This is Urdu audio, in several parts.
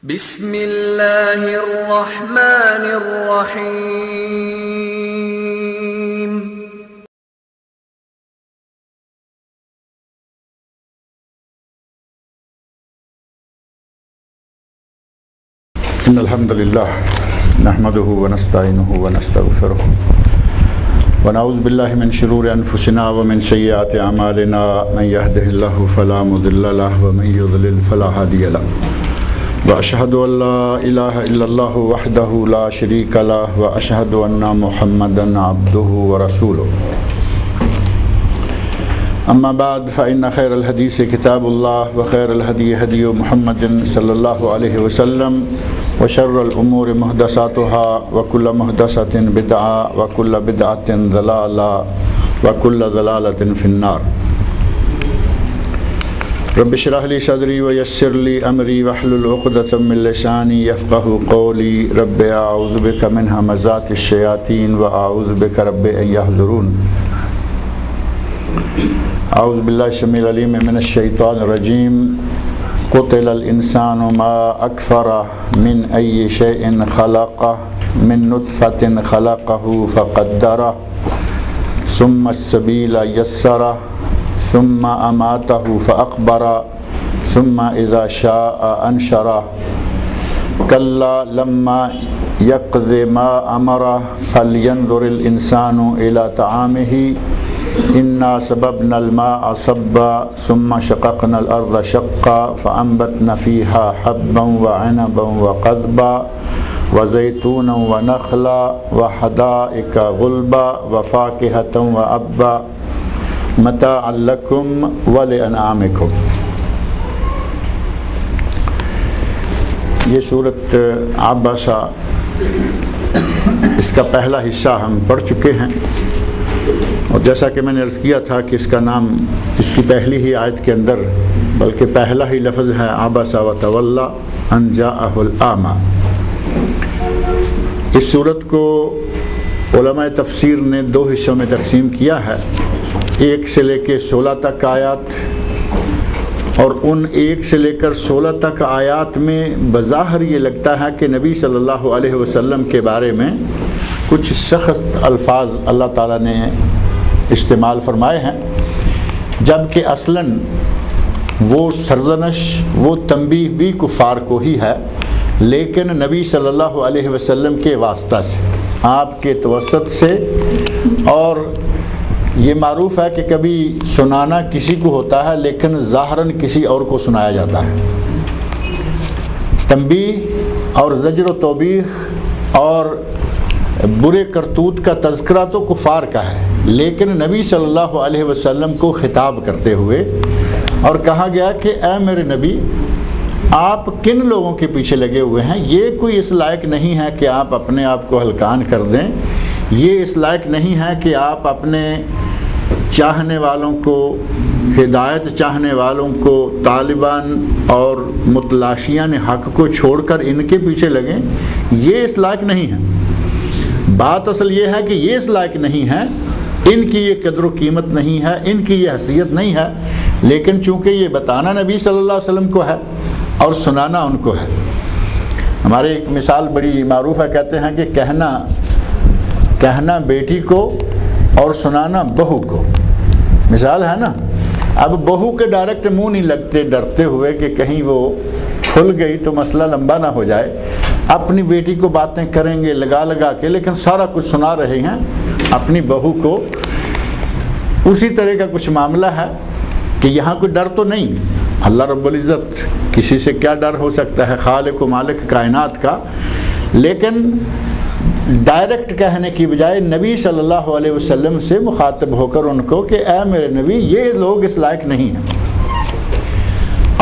بسم اللہ الرحمن الرحیم۔ ان الحمد للہ نحمده ونستعینه ونستغفره ونعوذ باللہ من شرور انفسنا ومن سیئات اعمالنا من يهده الله فلا مضل له ومن يضلل فلا هادي له واشهد ان لا اله الا الله وحده لا شريك له واشهد ان محمدا عبده ورسوله اما بعد فان خير الحديث كتاب الله وخير الهدي هدي محمد صلى الله عليه وسلم وشر الامور محدثاتها وكل محدثة بدعة وكل بدعة ضلالة وكل ضلالة في النار۔ رب اشرح لي صدري ويسر لي امري واحلل عقدة من لساني يفقهوا قولي رب اعوذ بك من همزات الشياطين واعوذ بك رب ان يحضرون۔ اعوذ بالله السميع العليم من الشيطان الرجيم۔ قتل الانسان ما اكفره من اي شيء خلقه من نطفة خلقه فقدره ثم السبيل يسره ثم اماته فاقبره ثم اذا شاء انشره كلا لما يقض ما امره فلينظر الانسان الى طعامه انا سببنا الماء صبا ثم شققنا الارض شقا فانبتنا فيها حبا وعنبا وقضبا وزيتونا ونخلا وحدائق غلبا وفاكهة وأبا متاعا لكم ولأنعامكم۔ یہ سورۃ عبسہ، اس کا پہلا حصہ ہم پڑھ چکے ہیں، اور جیسا کہ میں نے عرض کیا تھا کہ اس کا نام اس کی پہلی ہی آیت کے اندر بلکہ پہلا ہی لفظ ہے عبس وتولی ان جاءہ الاعمی۔ اس سورت کو علماء تفسیر نے دو حصوں میں تقسیم کیا ہے، 1 سے لے کے 16 تک آیات، اور ان 1 سے لے کر 16 تک آیات میں بظاہر یہ لگتا ہے کہ نبی صلی اللہ علیہ وسلم کے بارے میں کچھ سخت الفاظ اللہ تعالیٰ نے استعمال فرمائے ہیں، جبکہ اصلاً وہ سرزنش، وہ تنبیہ بھی کفار کو ہی ہے، لیکن نبی صلی اللہ علیہ وسلم کے واسطہ سے، آپ کے توسط سے۔ اور یہ معروف ہے کہ کبھی سنانا کسی کو ہوتا ہے لیکن ظاہراً کسی اور کو سنایا جاتا ہے۔ تنبیہ اور زجر و توبیخ اور برے کرتوت کا تذکرہ تو کفار کا ہے، لیکن نبی صلی اللہ علیہ وسلم کو خطاب کرتے ہوئے اور کہا گیا کہ اے میرے نبی، آپ کن لوگوں کے پیچھے لگے ہوئے ہیں؟ یہ کوئی اس لائق نہیں ہے کہ آپ اپنے آپ کو ہلکان کر دیں، یہ اس لائق نہیں ہے کہ آپ اپنے چاہنے والوں کو، ہدایت چاہنے والوں کو، طالبان اور متلاشیان حق کو چھوڑ کر ان کے پیچھے لگیں، یہ اس لائق نہیں ہے۔ بات اصل یہ ہے کہ یہ اس لائق نہیں ہے، ان کی یہ قدر و قیمت نہیں ہے، ان کی یہ حیثیت نہیں ہے، لیکن چونکہ یہ بتانا نبی صلی اللہ علیہ وسلم کو ہے اور سنانا ان کو ہے۔ ہمارے ایک مثال بڑی معروف ہے، کہتے ہیں کہ کہنا بیٹی کو اور سنانا بہو کو، مثال ہے نا۔ اب بہو کے ڈائریکٹ منہ نہیں لگتے، ڈرتے ہوئے کہ کہیں وہ کھل گئی تو مسئلہ لمبا نہ ہو جائے، اپنی بیٹی کو باتیں کریں گے لگا کے، لیکن سارا کچھ سنا رہے ہیں اپنی بہو کو۔ اسی طرح کا کچھ معاملہ ہے کہ یہاں کوئی ڈر تو نہیں، اللہ رب العزت، کسی سے کیا ڈر ہو سکتا ہے، خالق و مالک کائنات کا، لیکن ڈائریکٹ کہنے کی بجائے نبی صلی اللہ علیہ وسلم سے مخاطب ہو کر ان کو کہ اے میرے نبی، یہ لوگ اس لائق نہیں ہیں۔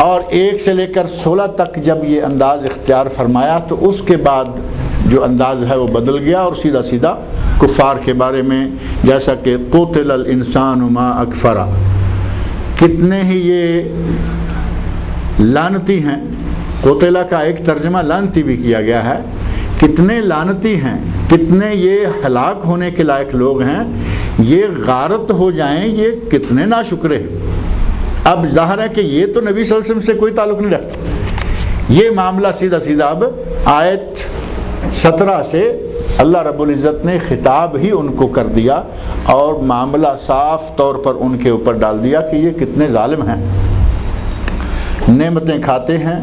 اور 1 سے لے کر 16 تک جب یہ انداز اختیار فرمایا تو اس کے بعد جو انداز ہے وہ بدل گیا، اور سیدھا سیدھا کفار کے بارے میں، جیسا کہ قتل الانسان ما اکفرہ، کتنے ہی یہ لعنتی ہیں، قتلہ کا ایک ترجمہ لعنتی بھی کیا گیا ہے، کتنے لعنتی ہیں، کتنے یہ ہلاک ہونے کے لائق لوگ ہیں، یہ غارت ہو جائیں، یہ کتنے ناشکرے ہیں۔ اب ظاہر ہے کہ یہ تو نبی صلی اللہ علیہ وسلم سے کوئی تعلق نہیں رکھتا، یہ معاملہ سیدھا سیدھا اب آیت 17 سے اللہ رب العزت نے خطاب ہی ان کو کر دیا اور معاملہ صاف طور پر ان کے اوپر ڈال دیا کہ یہ کتنے ظالم ہیں، نعمتیں کھاتے ہیں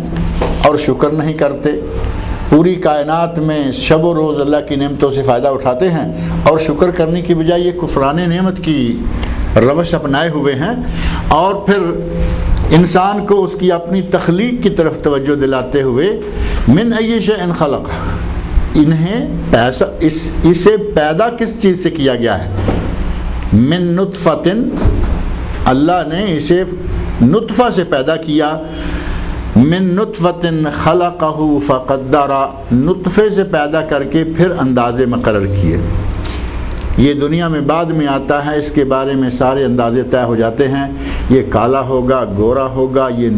اور شکر نہیں کرتے، پوری کائنات میں شب و روز اللہ کی نعمتوں سے فائدہ اٹھاتے ہیں اور شکر کرنے کی بجائے یہ کفران نعمت کی روش اپنائے ہوئے ہیں، اور پھر انسان کو اس کی اپنی تخلیق کی طرف توجہ دلاتے ہوئے من ای شیء خلق، انہیں اسے پیدا کس چیز سے کیا گیا ہے؟ من نطفۃ، اللہ نے اسے نطفہ سے پیدا کیا، من نطفۃ خلقہ فقدر، نطفے سے پیدا کر کے پھر اندازے مقرر کیے۔ یہ دنیا میں بعد میں آتا ہے، اس کے بارے میں سارے اندازے طے ہو جاتے ہیں، یہ کالا ہوگا، گورا ہوگا، یہ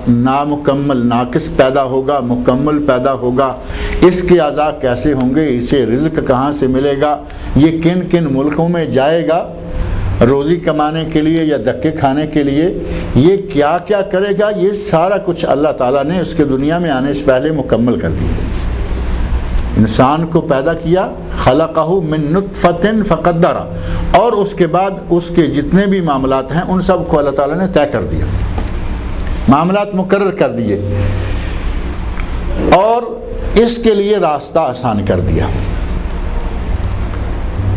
نامکمل ناقص پیدا ہوگا، مکمل پیدا ہوگا، اس کے اعضاء کیسے ہوں گے، اسے رزق کہاں سے ملے گا، یہ کن کن ملکوں میں جائے گا روزی کمانے کے لیے یا دھکے کھانے کے لیے، یہ کیا کیا کرے گا، یہ سارا کچھ اللہ تعالیٰ نے اس کے دنیا میں آنے سے پہلے مکمل کر دیا۔ انسان کو پیدا کیا، خلقہ من نطفۃ فقدر، اور اس کے بعد اس کے جتنے بھی معاملات ہیں ان سب کو اللہ تعالیٰ نے طے کر دیا، معاملات مقرر کر دیے اور اس کے لیے راستہ آسان کر دیا۔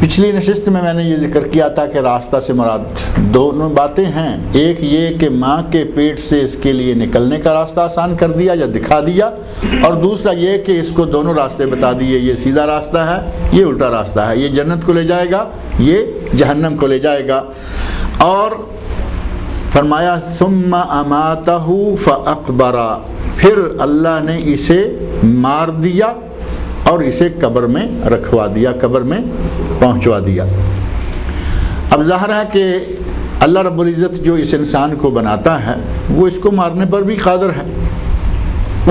پچھلی نشست میں نے یہ ذکر کیا تھا کہ راستہ سے مراد دونوں باتیں ہیں، ایک یہ کہ ماں کے پیٹ سے اس کے لیے نکلنے کا راستہ آسان کر دیا یا دکھا دیا، اور دوسرا یہ کہ اس کو دونوں راستے بتا دیے، یہ سیدھا راستہ ہے، یہ الٹا راستہ ہے، یہ جنت کو لے جائے گا، یہ جہنم کو لے جائے گا۔ اور فرمایا ثم اماتہ فاقبر، پھر اللہ نے اسے مار دیا اور اسے قبر میں رکھوا دیا، قبر میں پہنچوا دیا۔ اب ظاہر ہے کہ اللہ رب العزت جو اس انسان کو بناتا ہے وہ اس کو مارنے پر بھی قادر ہے۔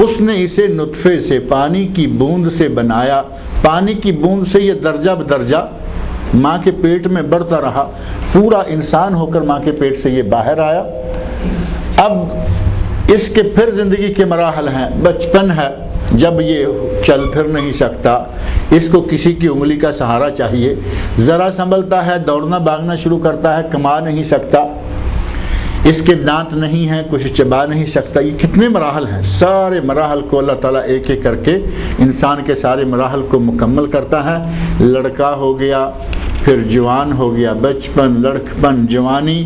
اس نے اسے نطفے سے، پانی کی بوند سے بنایا، پانی کی بوند سے یہ درجہ بدرجہ ماں کے پیٹ میں بڑھتا رہا، پورا انسان ہو کر ماں کے پیٹ سے یہ باہر آیا۔ اب اس کے پھر زندگی کے مراحل ہیں، بچپن ہے جب یہ چل پھر نہیں سکتا، اس کو کسی کی انگلی کا سہارا چاہیے، ذرا سنبھلتا ہے، دوڑنا بھاگنا شروع کرتا ہے، کما نہیں سکتا، اس کے دانت نہیں ہیں، کچھ چبا نہیں سکتا۔ یہ کتنے مراحل ہیں، سارے مراحل کو اللہ تعالیٰ ایک ایک کر کے انسان کے سارے مراحل کو مکمل کرتا ہے۔ لڑکا ہو گیا، پھر جوان ہو گیا، بچپن، لڑکپن، جوانی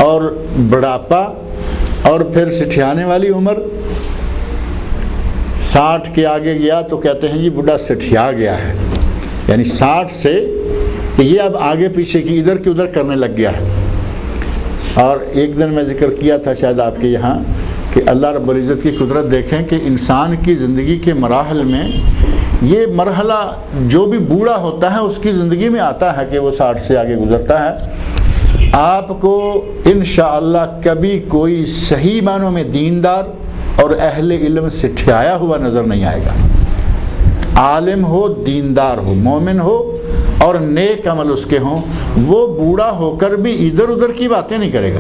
اور بڑھاپا، اور پھر سٹھیانے والی عمر، 60 کے آگے گیا تو کہتے ہیں یہ بوڑھا سٹھیا گیا ہے، یعنی 60 سے کہ یہ اب آگے پیچھے کی ادھر کی ادھر کرنے لگ گیا ہے۔ اور ایک دن میں ذکر کیا تھا شاید آپ کے یہاں کہ اللہ رب العزت کی قدرت دیکھیں کہ انسان کی زندگی کے مراحل میں یہ مرحلہ جو بھی بوڑھا ہوتا ہے اس کی زندگی میں آتا ہے کہ وہ 60 سے آگے گزرتا ہے۔ آپ کو انشاءاللہ کبھی کوئی صحیح معنوں میں دیندار اور اہل علم سٹھیایا ہوا نظر نہیں آئے گا۔ عالم ہو، دیندار ہو، مومن ہو اور نیک عمل اس کے ہوں، وہ بوڑھا ہو کر بھی ادھر ادھر کی باتیں نہیں کرے گا۔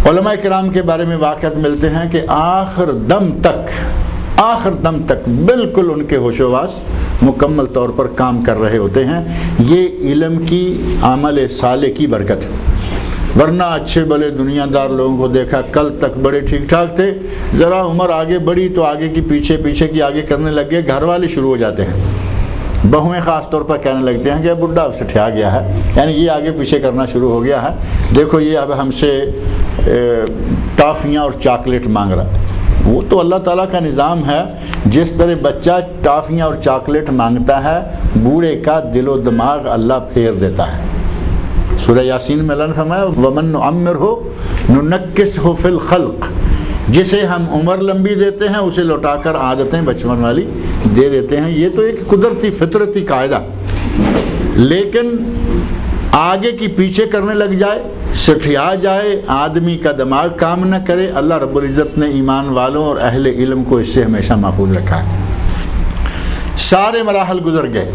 علماء کرام کے بارے میں واقعات ملتے ہیں کہ آخر دم تک بالکل ان کے ہوش و حواس مکمل طور پر کام کر رہے ہوتے ہیں۔ یہ علم کی، عمل صالح کی برکت ہے، ورنہ اچھے بھلے دنیا دار لوگوں کو دیکھا کل تک بڑے ٹھیک ٹھاک تھے، ذرا عمر آگے بڑھی تو آگے کی پیچھے، پیچھے کی آگے کرنے لگ گئے، گھر والے شروع ہو جاتے ہیں، بہویں خاص طور پر کہنے لگتے ہیں کہ بڈھا اب سٹھیا گیا ہے، یعنی یہ آگے پیچھے کرنا شروع ہو گیا ہے، دیکھو یہ اب ہم سے ٹافیاں اور چاکلیٹ مانگ رہا ہے۔ وہ تو اللہ تعالیٰ کا نظام ہے، جس طرح بچہ ٹافیاں اور چاکلیٹ مانگتا ہے، بوڑھے کا دل و دماغ اللہ پھیر دیتا ہے۔ سورہ یاسین میں اللہ نے فرمایا وَمَن نُعَمِّرْهُ نُنَكِّسْهُ فِي الْخَلْقِ، جسے ہم عمر لمبی دیتے ہیں اسے لوٹا کر عادتیں بچپن والی دے دیتے ہیں۔ یہ تو ایک قدرتی فطرتی قاعدہ، لیکن آگے کی پیچھے کرنے لگ جائے، سٹھیا جائے، آدمی کا دماغ کام نہ کرے، اللہ رب العزت نے ایمان والوں اور اہل علم کو اس سے ہمیشہ محفوظ رکھا ہے۔ سارے مراحل گزر گئے،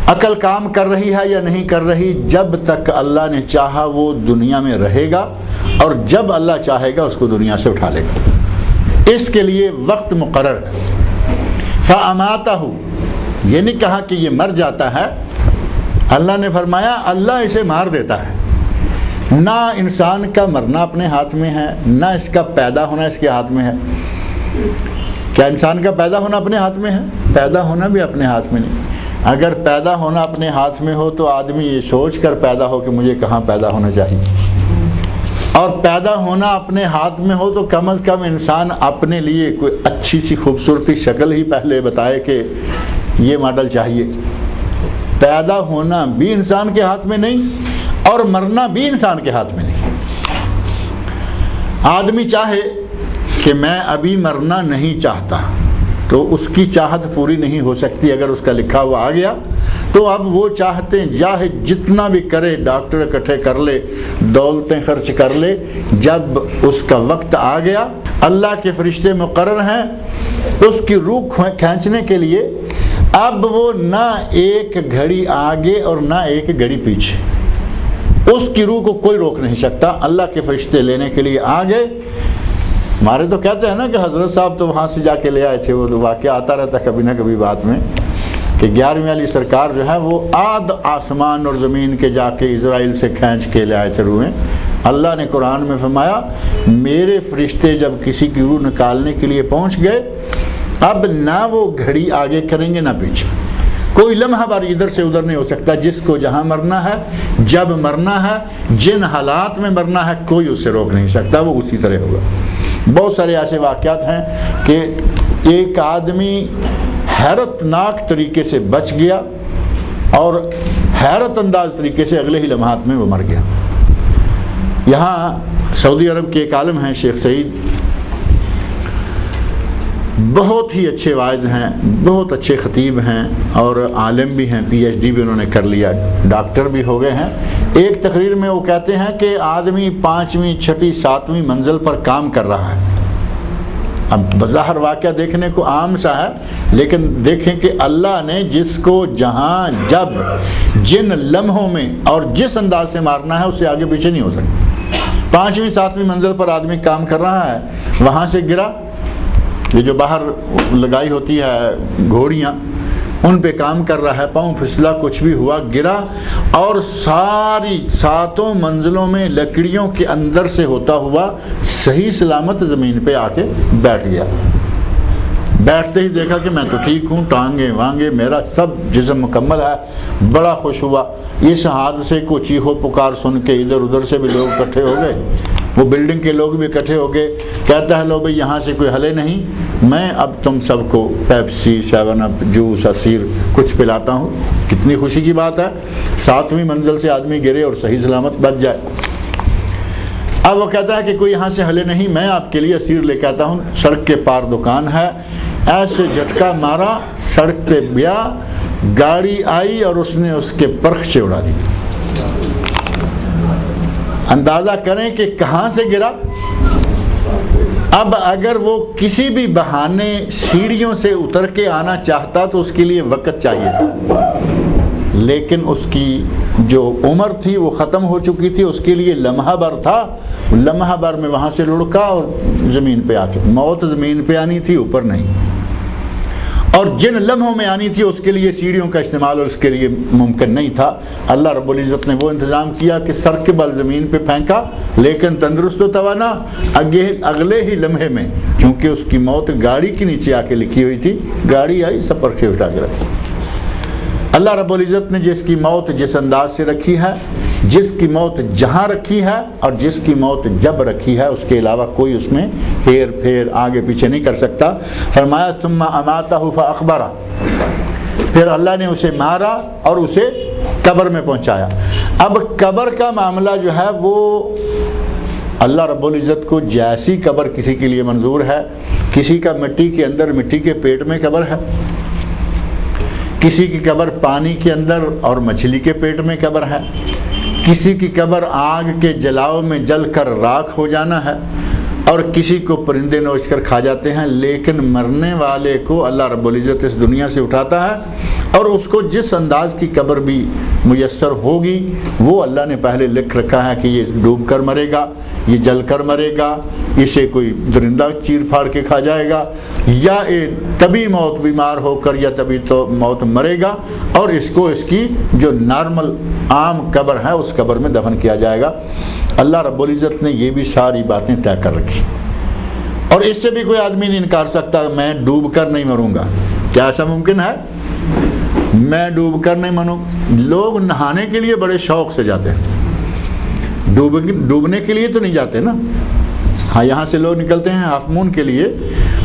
عقل کام کر رہی ہے یا نہیں کر رہی، جب تک اللہ نے چاہا وہ دنیا میں رہے گا، اور جب اللہ چاہے گا اس کو دنیا سے اٹھا لے گا۔ اس کے لیے وقت مقرر ہے۔ فَأَمَاتَهُ، یہ نہیں کہا کہ یہ مر جاتا ہے، اللہ نے فرمایا اللہ اسے مار دیتا ہے۔ نہ انسان کا مرنا اپنے ہاتھ میں ہے، نہ اس کا پیدا ہونا اس کے ہاتھ میں ہے۔ کیا انسان کا پیدا ہونا اپنے ہاتھ میں ہے؟ پیدا ہونا بھی اپنے ہاتھ میں نہیں۔ اگر پیدا ہونا اپنے ہاتھ میں ہو تو آدمی یہ سوچ کر پیدا ہو کہ مجھے کہاں پیدا ہونا چاہیے، اور پیدا ہونا اپنے ہاتھ میں ہو تو کم از کم انسان اپنے لیے کوئی اچھی سی خوبصورتی شکل ہی پہلے بتائے کہ یہ ماڈل چاہیے۔ پیدا ہونا بھی انسان کے ہاتھ میں نہیں اور مرنا بھی انسان کے ہاتھ میں نہیں۔ آدمی چاہے کہ میں ابھی مرنا نہیں چاہتا تو اس کی چاہت پوری نہیں ہو سکتی۔ اگر اس کا لکھا ہوا آ گیا تو اب وہ چاہتے چاہے جتنا بھی کرے، ڈاکٹر اکٹھے کر لے، دولتیں خرچ کر لے، جب اس کا وقت آ گیا اللہ کے فرشتے مقرر ہیں اس کی روح کھینچنے کے لیے، اب وہ نہ ایک گھڑی آگے اور نہ ایک گھڑی پیچھے، اس کی روح کو کوئی روک نہیں سکتا۔ اللہ کے فرشتے لینے کے لیے آ گئے۔ ہمارے تو کہتے ہیں نا کہ حضرت صاحب تو وہاں سے جا کے لے آئے تھے، وہ واقعہ آتا رہتا کبھی نہ کبھی بات میں، کہ 11ویں والی سرکار جو ہے وہ آدھ آسمان اور زمین کے جا کے اسرائیل سے کھینچ کے لے آئے تھے روحیں۔ اللہ نے قرآن میں فرمایا میرے فرشتے جب کسی کی روح نکالنے کے لیے پہنچ گئے، اب نہ وہ گھڑی آگے کریں گے نہ پیچھے، کوئی لمحہ بار ادھر سے ادھر نہیں ہو سکتا۔ جس کو جہاں مرنا ہے، جب مرنا ہے، جن حالات میں مرنا ہے، کوئی اسے روک نہیں سکتا، وہ اسی طرح ہوگا۔ بہت سارے ایسے واقعات ہیں کہ ایک آدمی حیرت ناک طریقے سے بچ گیا اور حیرت انداز طریقے سے اگلے ہی لمحات میں وہ مر گیا۔ یہاں سعودی عرب کے ایک عالم ہیں شیخ سعید، بہت ہی اچھے واعظ ہیں، بہت اچھے خطیب ہیں اور عالم بھی ہیں، پی ایچ ڈی بھی انہوں نے کر لیا، ڈاکٹر بھی ہو گئے ہیں۔ ایک تقریر میں وہ کہتے ہیں کہ آدمی 5ویں 6ٹھی 7ویں منزل پر کام کر رہا ہے۔ اب بظاہر واقعہ دیکھنے کو عام سا ہے، لیکن دیکھیں کہ اللہ نے جس کو جہاں جب جن لمحوں میں اور جس انداز سے مارنا ہے اسے آگے پیچھے نہیں ہو سکتا۔ 5ویں 7ویں منزل پر آدمی کام کر رہا ہے، وہاں سے گرا، یہ جو باہر لگائی ہوتی ہے گھوڑیاں ان پہ کام کر رہا ہے، پاؤں پھسلا، کچھ بھی ہوا، گرا اور ساری 7 منزلوں میں لکڑیوں کے اندر سے ہوتا ہوا صحیح سلامت زمین پہ آ کے بیٹھ گیا۔ بیٹھتے ہی دیکھا کہ میں تو ٹھیک ہوں، ٹانگیں وانگیں میرا سب جسم مکمل ہے، بڑا خوش ہوا۔ اس حادثے کو چیخو پکار سن کے ادھر ادھر سے بھی لوگ اکٹھے ہو گئے، وہ بلڈنگ کے لوگ بھی اکٹھے ہو گئے۔ کہتا ہے لو بھئی یہاں سے کوئی ہلے نہیں، میں اب تم سب کو پیپسی، 7 اپ، جوس، عصیر کچھ پلاتا ہوں۔ کتنی خوشی کی بات ہے، 7ویں منزل سے آدمی گرے اور صحیح سلامت بچ جائے۔ اب وہ کہتا ہے کہ کوئی یہاں سے ہلے نہیں، میں آپ کے لیے عصیر لے کے آتا ہوں۔ سڑک کے پار دکان ہے، ایسے جھٹکا مارا، سڑک پہ گیا، گاڑی آئی اور اس نے اس کے پرخچے اڑا دی۔ اندازہ کریں کہ کہاں سے گرا۔ اب اگر وہ کسی بھی بہانے سیڑھیوں سے اتر کے آنا چاہتا تو اس کے لیے وقت چاہیے تھا، لیکن اس کی جو عمر تھی وہ ختم ہو چکی تھی، اس کے لیے لمحہ بھر تھا، لمحہ بھر میں وہاں سے لڑکا اور زمین پہ آ کے، موت زمین پہ آنی تھی، اوپر نہیں۔ اور جن لمحوں میں آنی تھی اس کے لیے سیڑھیوں کا استعمال اور اس کے لیے ممکن نہیں تھا۔ اللہ رب العزت نے وہ انتظام کیا کہ سر کے بل زمین پہ پھینکا، لیکن تندرست و توانا، اگلے ہی لمحے میں، چونکہ اس کی موت گاڑی کے نیچے آ کے لکھی ہوئی تھی، گاڑی آئی سب پر کھے اٹھا کے رکھی۔ اللہ رب العزت نے جس کی موت جس انداز سے رکھی ہے، جس کی موت جہاں رکھی ہے اور جس کی موت جب رکھی ہے، اس کے علاوہ کوئی اس میں ہیر پھیر آگے پیچھے نہیں کر سکتا۔ فرمایا ثم اماتہ فاقبرہ، پھر اللہ نے اسے مارا اور اسے قبر میں پہنچایا۔ اب قبر کا معاملہ جو ہے وہ اللہ رب العزت کو جیسی قبر کسی کے لیے منظور ہے، کسی کا مٹی کے اندر مٹی کے پیٹ میں قبر ہے، کسی کی قبر پانی کے اندر اور مچھلی کے پیٹ میں قبر ہے، کسی کی قبر آگ کے جلاؤ میں جل کر راکھ ہو جانا ہے، اور کسی کو پرندے نوچ کر کھا جاتے ہیں۔ لیکن مرنے والے کو اللہ رب العزت اس دنیا سے اٹھاتا ہے اور اس کو جس انداز کی قبر بھی میسر ہوگی وہ اللہ نے پہلے لکھ رکھا ہے کہ یہ ڈوب کر مرے گا، یہ جل کر مرے گا، اسے کوئی درندہ چیر پھاڑ کے کھا جائے گا، یا طبی موت بیمار ہو کر یا طبی تو موت مرے گا، اور اس کو اس کی جو نارمل عام قبر ہے اس قبر میں دفن کیا جائے گا۔ اللہ رب العزت نے یہ بھی ساری باتیں طے کر رکھی، اور اس سے بھی کوئی آدمی نہیں انکار سکتا میں ڈوب کر نہیں مروں گا۔ کیا ایسا ممکن ہے؟ میں ڈوب کر نہیں مروں۔ لوگ نہانے کے لیے بڑے شوق سے جاتے ہیں، ڈوبنے کے لیے تو نہیں جاتے نا۔ ہاں یہاں سے لوگ نکلتے ہیں ہاف مون کے لیے،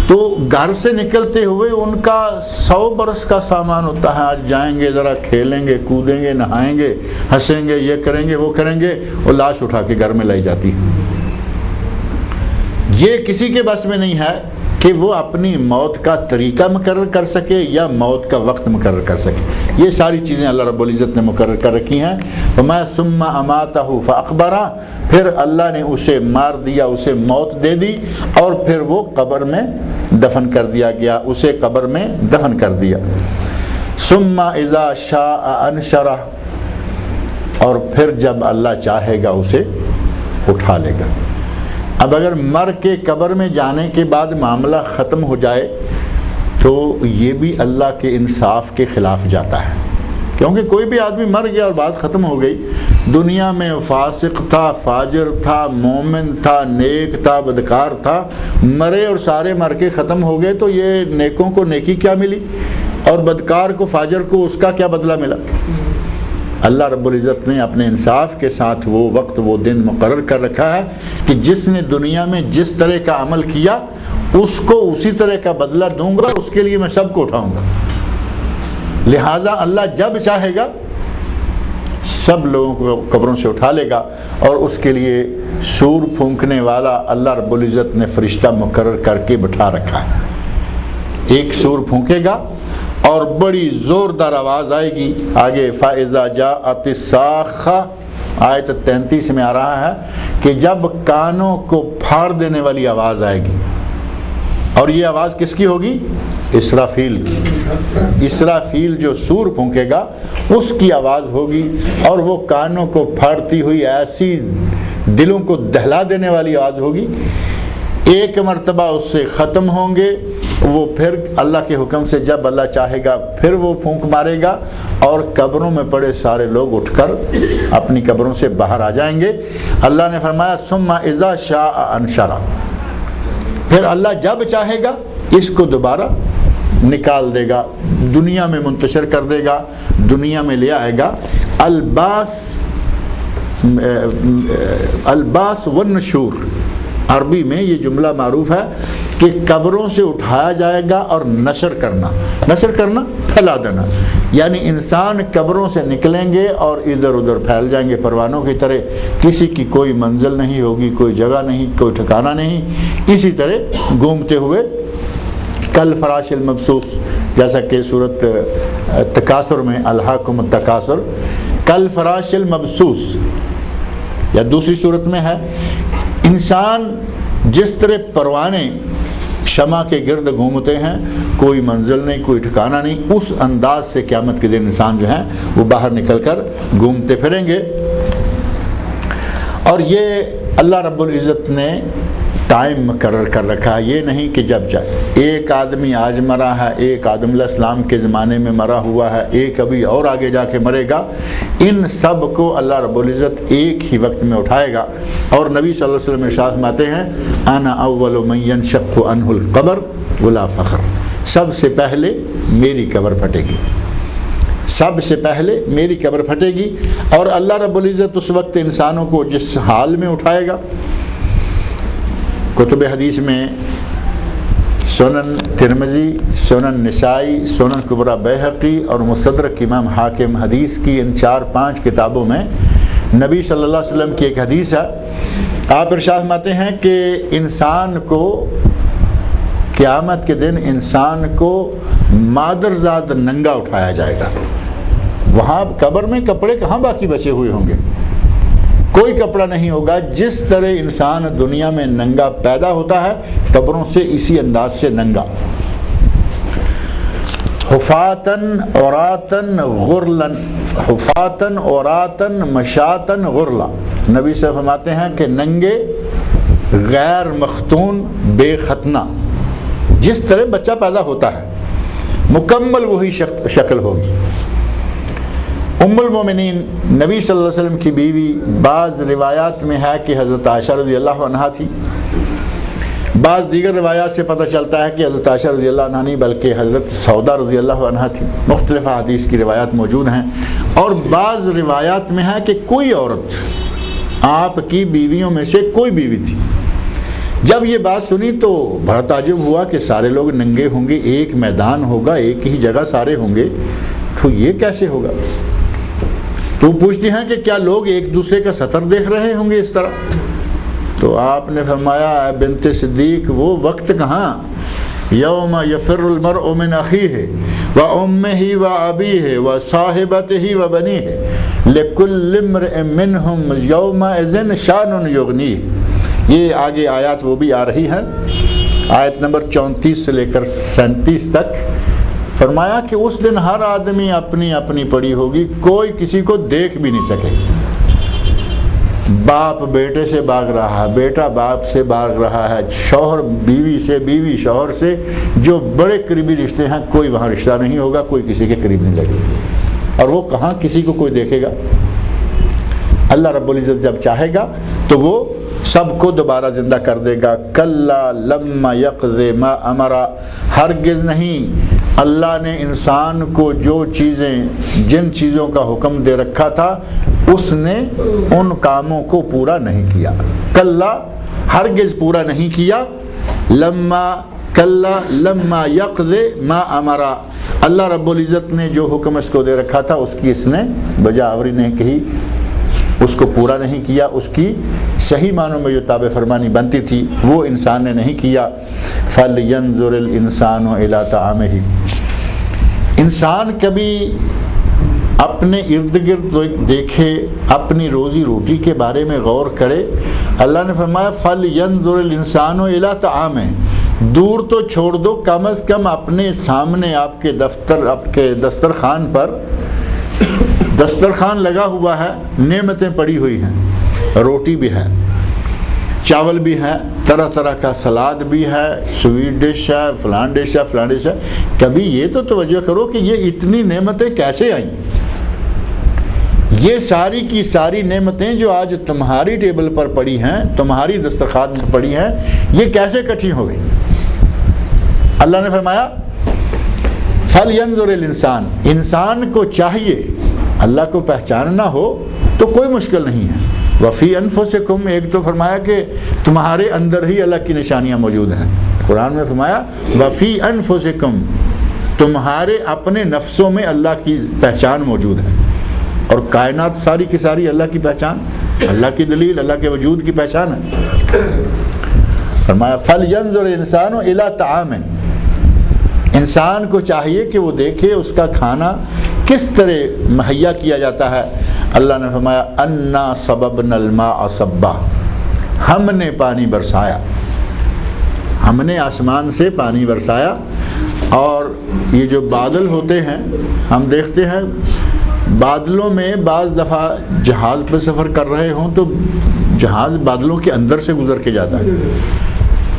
تو گھر سے نکلتے ہوئے ان کا 100 برس کا سامان ہوتا ہے، آج جائیں گے ذرا کھیلیں گے کودیں گے نہائیں گے ہنسیں گے یہ کریں گے وہ کریں گے، وہ لاش اٹھا کے گھر میں لائی جاتی ہے۔ یہ کسی کے بس میں نہیں ہے کہ وہ اپنی موت کا طریقہ مقرر کر سکے یا موت کا وقت مقرر کر سکے۔ یہ ساری چیزیں اللہ رب العزت نے مقرر کر رکھی ہیں۔ وَمَا ثُمَّ أَمَاتَهُ فَأَقْبَرَهُ، پھر اللہ نے اسے مار دیا، اسے موت دے دی، اور پھر وہ قبر میں دفن کر دیا گیا، اسے قبر میں دفن کر دیا۔ ثُمَّ إِذَا شَاءَ أَنشَرَهُ، اور پھر جب اللہ چاہے گا اسے اٹھا لے گا۔ اب اگر مر کے قبر میں جانے کے بعد معاملہ ختم ہو جائے تو یہ بھی اللہ کے انصاف کے خلاف جاتا ہے، کیونکہ کوئی بھی آدمی مر گیا اور بات ختم ہو گئی، دنیا میں فاسق تھا، فاجر تھا، مومن تھا، نیک تھا، بدکار تھا، مرے اور سارے مر کے ختم ہو گئے، تو یہ نیکوں کو نیکی کیا ملی اور بدکار کو فاجر کو اس کا کیا بدلہ ملا؟ اللہ رب العزت نے اپنے انصاف کے ساتھ وہ وقت وہ دن مقرر کر رکھا ہے کہ جس نے دنیا میں جس طرح کا عمل کیا اس کو اسی طرح کا بدلہ دوں گا، اس کے لیے میں سب کو اٹھاؤں گا۔ لہٰذا اللہ جب چاہے گا سب لوگوں کو قبروں سے اٹھا لے گا، اور اس کے لیے سور پھونکنے والا اللہ رب العزت نے فرشتہ مقرر کر کے بٹھا رکھا ہے۔ ایک سور پھونکے گا اور بڑی زوردار آواز آئے گی، آگے فَإِذَا جَاءَتِ الصَّاخَّةُ آیت 33 میں آ رہا ہے کہ جب کانوں کو پھاڑ دینے والی آواز آئے گی، اور یہ آواز کس کی ہوگی؟ اسرافیل کی۔ اسرافیل جو سور پھونکے گا اس کی آواز ہوگی، اور وہ کانوں کو پھاڑتی ہوئی ایسی دلوں کو دہلا دینے والی آواز ہوگی۔ ایک مرتبہ اس سے ختم ہوں گے، وہ پھر اللہ کے حکم سے جب اللہ چاہے گا پھر وہ پھونک مارے گا، اور قبروں میں پڑے سارے لوگ اٹھ کر اپنی قبروں سے باہر آ جائیں گے۔ اللہ نے فرمایا ثم اذا شاء انشرہ، پھر اللہ جب چاہے گا اس کو دوبارہ نکال دے گا، دنیا میں منتشر کر دے گا، دنیا میں لے آئے گا۔ الباس والنشور، عربی میں یہ جملہ معروف ہے کہ قبروں سے اٹھایا جائے گا اور نشر کرنا پھیلا دینا، یعنی انسان قبروں سے نکلیں گے اور ادھر ادھر پھیل جائیں گے پروانوں کی طرح، کسی کی کوئی منزل نہیں ہوگی، کوئی جگہ نہیں، کوئی ٹھکانہ نہیں، اسی طرح گھومتے ہوئے کل فراش المبثوث، جیسا کہ سورۃ تکاثر میں الہاکم التکاثر، کل فراش المبثوث، یا دوسری صورت میں ہے انسان جس طرح پروانے شمع کے گرد گھومتے ہیں، کوئی منزل نہیں، کوئی ٹھکانہ نہیں، اس انداز سے قیامت کے دن انسان جو ہیں وہ باہر نکل کر گھومتے پھریں گے۔ اور یہ اللہ رب العزت نے ٹائم مقرر کر رکھا ہے، یہ نہیں کہ جب چاہے۔ ایک آدمی آج مرا ہے، ایک آدم علیہ السلام کے زمانے میں مرا ہوا ہے، ایک ابھی اور آگے جا کے مرے گا، ان سب کو اللہ رب العزت ایک ہی وقت میں اٹھائے گا۔ اور نبی صلی اللہ علیہ وسلم ارشاد فرماتے ہیں انا اول من ينشق عنه القبر ولا فخر، سب سے پہلے میری قبر پھٹے گی، سب سے پہلے میری قبر پھٹے گی۔ اور اللہ رب العزت اس وقت انسانوں کو جس حال میں اٹھائے گا، کتب حدیث میں سنن ترمذی، سنن نسائی، سنن کبریٰ بیہقی اور مستدرک امام حاکم حدیث کی ان 4-5 کتابوں میں نبی صلی اللہ علیہ وسلم کی ایک حدیث ہے۔ آپ ارشاد فرماتے ہیں کہ انسان کو قیامت کے دن انسان کو مادرزاد ننگا اٹھایا جائے گا۔ وہاں قبر میں کپڑے کہاں باقی بچے ہوئے ہوں گے، کوئی کپڑا نہیں ہوگا۔ جس طرح انسان دنیا میں ننگا پیدا ہوتا ہے، قبروں سے اسی انداز سے ننگا، حفاتن عوراتن غرلن، حفاتن عوراتن مشاتن غرلا، نبی صلی اللہ علیہ وسلم فرماتے ہیں کہ ننگے غیر مختون بے ختنہ، جس طرح بچہ پیدا ہوتا ہے مکمل وہی شکل ہوگی۔ ام المومنین نبی صلی اللہ علیہ وسلم کی بیوی، بعض روایات میں ہے کہ حضرت عائشہ رضی اللہ عنہا تھی، بعض دیگر روایات سے پتہ چلتا ہے کہ حضرت عائشہ رضی اللہ عنہا نہیں بلکہ حضرت سودا رضی اللہ عنہا تھی۔ مختلف حدیث کی روایات موجود ہیں، اور بعض روایات میں ہے کہ کوئی عورت آپ کی بیویوں میں سے کوئی بیوی تھی۔ جب یہ بات سنی تو بڑا تعجب ہوا کہ سارے لوگ ننگے ہوں گے، ایک میدان ہوگا، ایک ہی جگہ سارے ہوں گے، تو یہ کیسے ہوگا؟ تو پوچھتی ہیں کہ کیا لوگ ایک دوسرے کا سطر دیکھ رہے ہوں گے اس طرح؟ تو آپ نے فرمایا اے بنت صدیق، وہ وقت کہاں، یوم یفر المرء من اخیہ وامہ وابیہ وصاحبتہ وبنیہ لکل امرئ منہم یومئذ شان یغنیہ۔ یہ آگے آیات وہ بھی آ رہی ہیں، آیت نمبر 34 سے لے کر 37 تک۔ فرمایا کہ اس دن ہر آدمی اپنی اپنی پڑی ہوگی، کوئی کسی کو دیکھ بھی نہیں سکے۔ باپ بیٹے سے بھاگ رہا ہے، بیٹا باپ سے بھاگ رہا ہے، شوہر بیوی سے، بیوی شوہر سے، جو بڑے قریبی رشتے ہیں کوئی وہاں رشتہ نہیں ہوگا، کوئی کسی کے قریب نہیں لگے گا، اور وہ کہاں کسی کو کوئی دیکھے گا؟ اللہ رب العزت جب چاہے گا تو وہ سب کو دوبارہ زندہ کر دے گا۔ کلا لما یقض ما امرا، ہرگز نہیں اللہ نے انسان کو جو چیزیں، جن چیزوں کا حکم دے رکھا تھا اس نے ان کاموں کو پورا نہیں کیا۔ کلا ہرگز پورا نہیں کیا، لما یقض ما امرا، اللہ رب العزت نے جو حکم اس کو دے رکھا تھا اس کی اس نے بجا آوری نہیں کی، اس کو پورا نہیں کیا، اس کی صحیح معنوں میں جو تابع فرمانی بنتی تھی وہ انسان نے نہیں کیا۔ فَلْيَنْظُرِ الْإِنسَانُ إِلَىٰ طَعَامِهِ، انسان کبھی اپنے ارد گرد دیکھے، اپنی روزی روٹی کے بارے میں غور کرے۔ اللہ نے فرمایا فَلْيَنْظُرِ الْإِنسَانُ إِلَىٰ طَعَامِهِ، دور تو چھوڑ دو، کم از کم اپنے سامنے آپ کے دفتر، آپ کے دسترخوان پر، دسترخوان لگا ہوا ہے، نعمتیں پڑی ہوئی ہیں، روٹی بھی ہے، چاول بھی ہے، طرح طرح کا سلاد بھی ہے، سویٹ ڈش ہے، فلان ڈش ہے، فلان ڈش ہے، کبھی یہ تو توجہ کرو کہ یہ اتنی نعمتیں کیسے آئیں؟ یہ ساری کی ساری نعمتیں جو آج تمہاری ٹیبل پر پڑی ہیں، تمہاری دسترخوان پر پڑی ہیں، یہ کیسے اکٹھی ہو گئی؟ اللہ نے فرمایا فَلْيَنْظُرِ الْإِنسَانُ، انسان کو چاہیے، اللہ کو پہچاننا ہو تو کوئی مشکل نہیں ہے۔ وَفِي أَنفُسِكُمْ، ایک تو فرمایا کہ تمہارے اندر ہی اللہ کی نشانیاں موجود ہیں، قرآن میں فرمایا وَفِي أَنفُسِكُمْ، تمہارے اپنے نفسوں میں اللہ کی پہچان موجود ہے، اور کائنات ساری کی ساری اللہ کی پہچان، اللہ کی دلیل، اللہ کے وجود کی پہچان ہے۔ فرمایا فَلْيَنْظُرِ الْإِنسَانُ إِلَىٰ طَعَامِهِ، انسان کو چاہیے کہ وہ دیکھے اس کا کھانا کس طرح مہیا کیا جاتا ہے۔ اللہ نے فرمایا انا صببنا الماء صبا، ہم نے پانی برسایا، ہم نے آسمان سے پانی برسایا۔ اور یہ جو بادل ہوتے ہیں، ہم دیکھتے ہیں بادلوں میں بعض دفعہ جہاز پہ سفر کر رہے ہوں تو جہاز بادلوں کے اندر سے گزر کے جاتا ہے،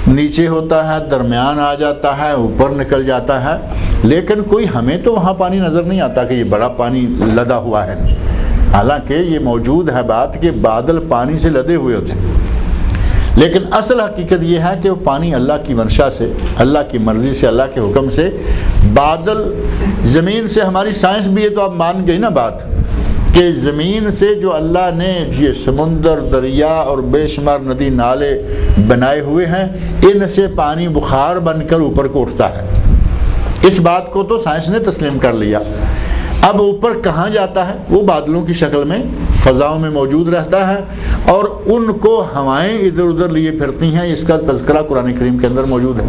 نیچے ہوتا ہے، درمیان آ جاتا ہے، اوپر نکل جاتا ہے، لیکن کوئی ہمیں تو وہاں پانی نظر نہیں آتا کہ یہ بڑا پانی لدا ہوا ہے، حالانکہ یہ موجود ہے بات کہ بادل پانی سے لدے ہوئے ہوتے ہیں، لیکن اصل حقیقت یہ ہے کہ وہ پانی اللہ کی منشا سے، اللہ کی مرضی سے، اللہ کے حکم سے، بادل زمین سے، ہماری سائنس بھی یہ تو آپ مان گئی نا بات کہ زمین سے جو اللہ نے یہ سمندر، دریا اور بے شمار ندی نالے بنائے ہوئے ہیں، ان سے پانی بخار بن کر اوپر کو اٹھتا ہے۔ اس بات کو تو سائنس نے تسلیم کر لیا۔ اب اوپر کہاں جاتا ہے؟ وہ بادلوں کی شکل میں فضاؤں میں موجود رہتا ہے، اور ان کو ہوائیں ادھر ادھر لیے پھرتی ہیں۔ اس کا تذکرہ قرآن کریم کے اندر موجود ہے۔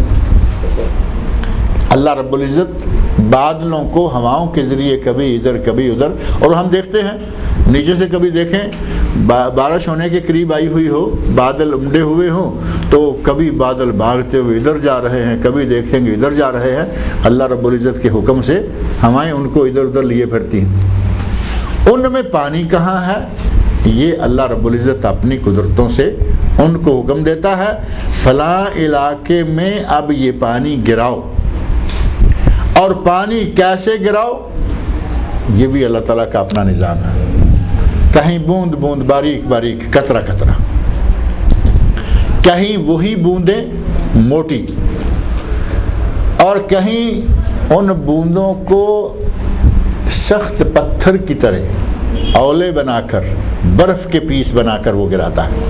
اللہ رب العزت بادلوں کو ہواؤں کے ذریعے کبھی ادھر کبھی ادھر، اور ہم دیکھتے ہیں نیچے سے کبھی دیکھیں بارش ہونے کے قریب آئی ہوئی ہو، بادل امڈے ہوئے ہوں تو کبھی بادل بھاگتے ہوئے ادھر جا رہے ہیں، کبھی دیکھیں گے ادھر جا رہے ہیں۔ اللہ رب العزت کے حکم سے ہوائیں ان کو ادھر ادھر لیے پھرتی ہیں۔ ان میں پانی کہاں ہے؟ یہ اللہ رب العزت اپنی قدرتوں سے ان کو حکم دیتا ہے فلاں علاقے میں اب یہ پانی گراؤ، اور پانی کیسے گراؤ یہ بھی اللہ تعالیٰ کا اپنا نظام ہے، کہیں بوند بوند، باریک باریک، قطرہ قطرہ، کہیں وہی بوندیں موٹی، اور کہیں ان بوندوں کو سخت پتھر کی طرح اولے بنا کر، برف کے پیس بنا کر وہ گراتا ہے۔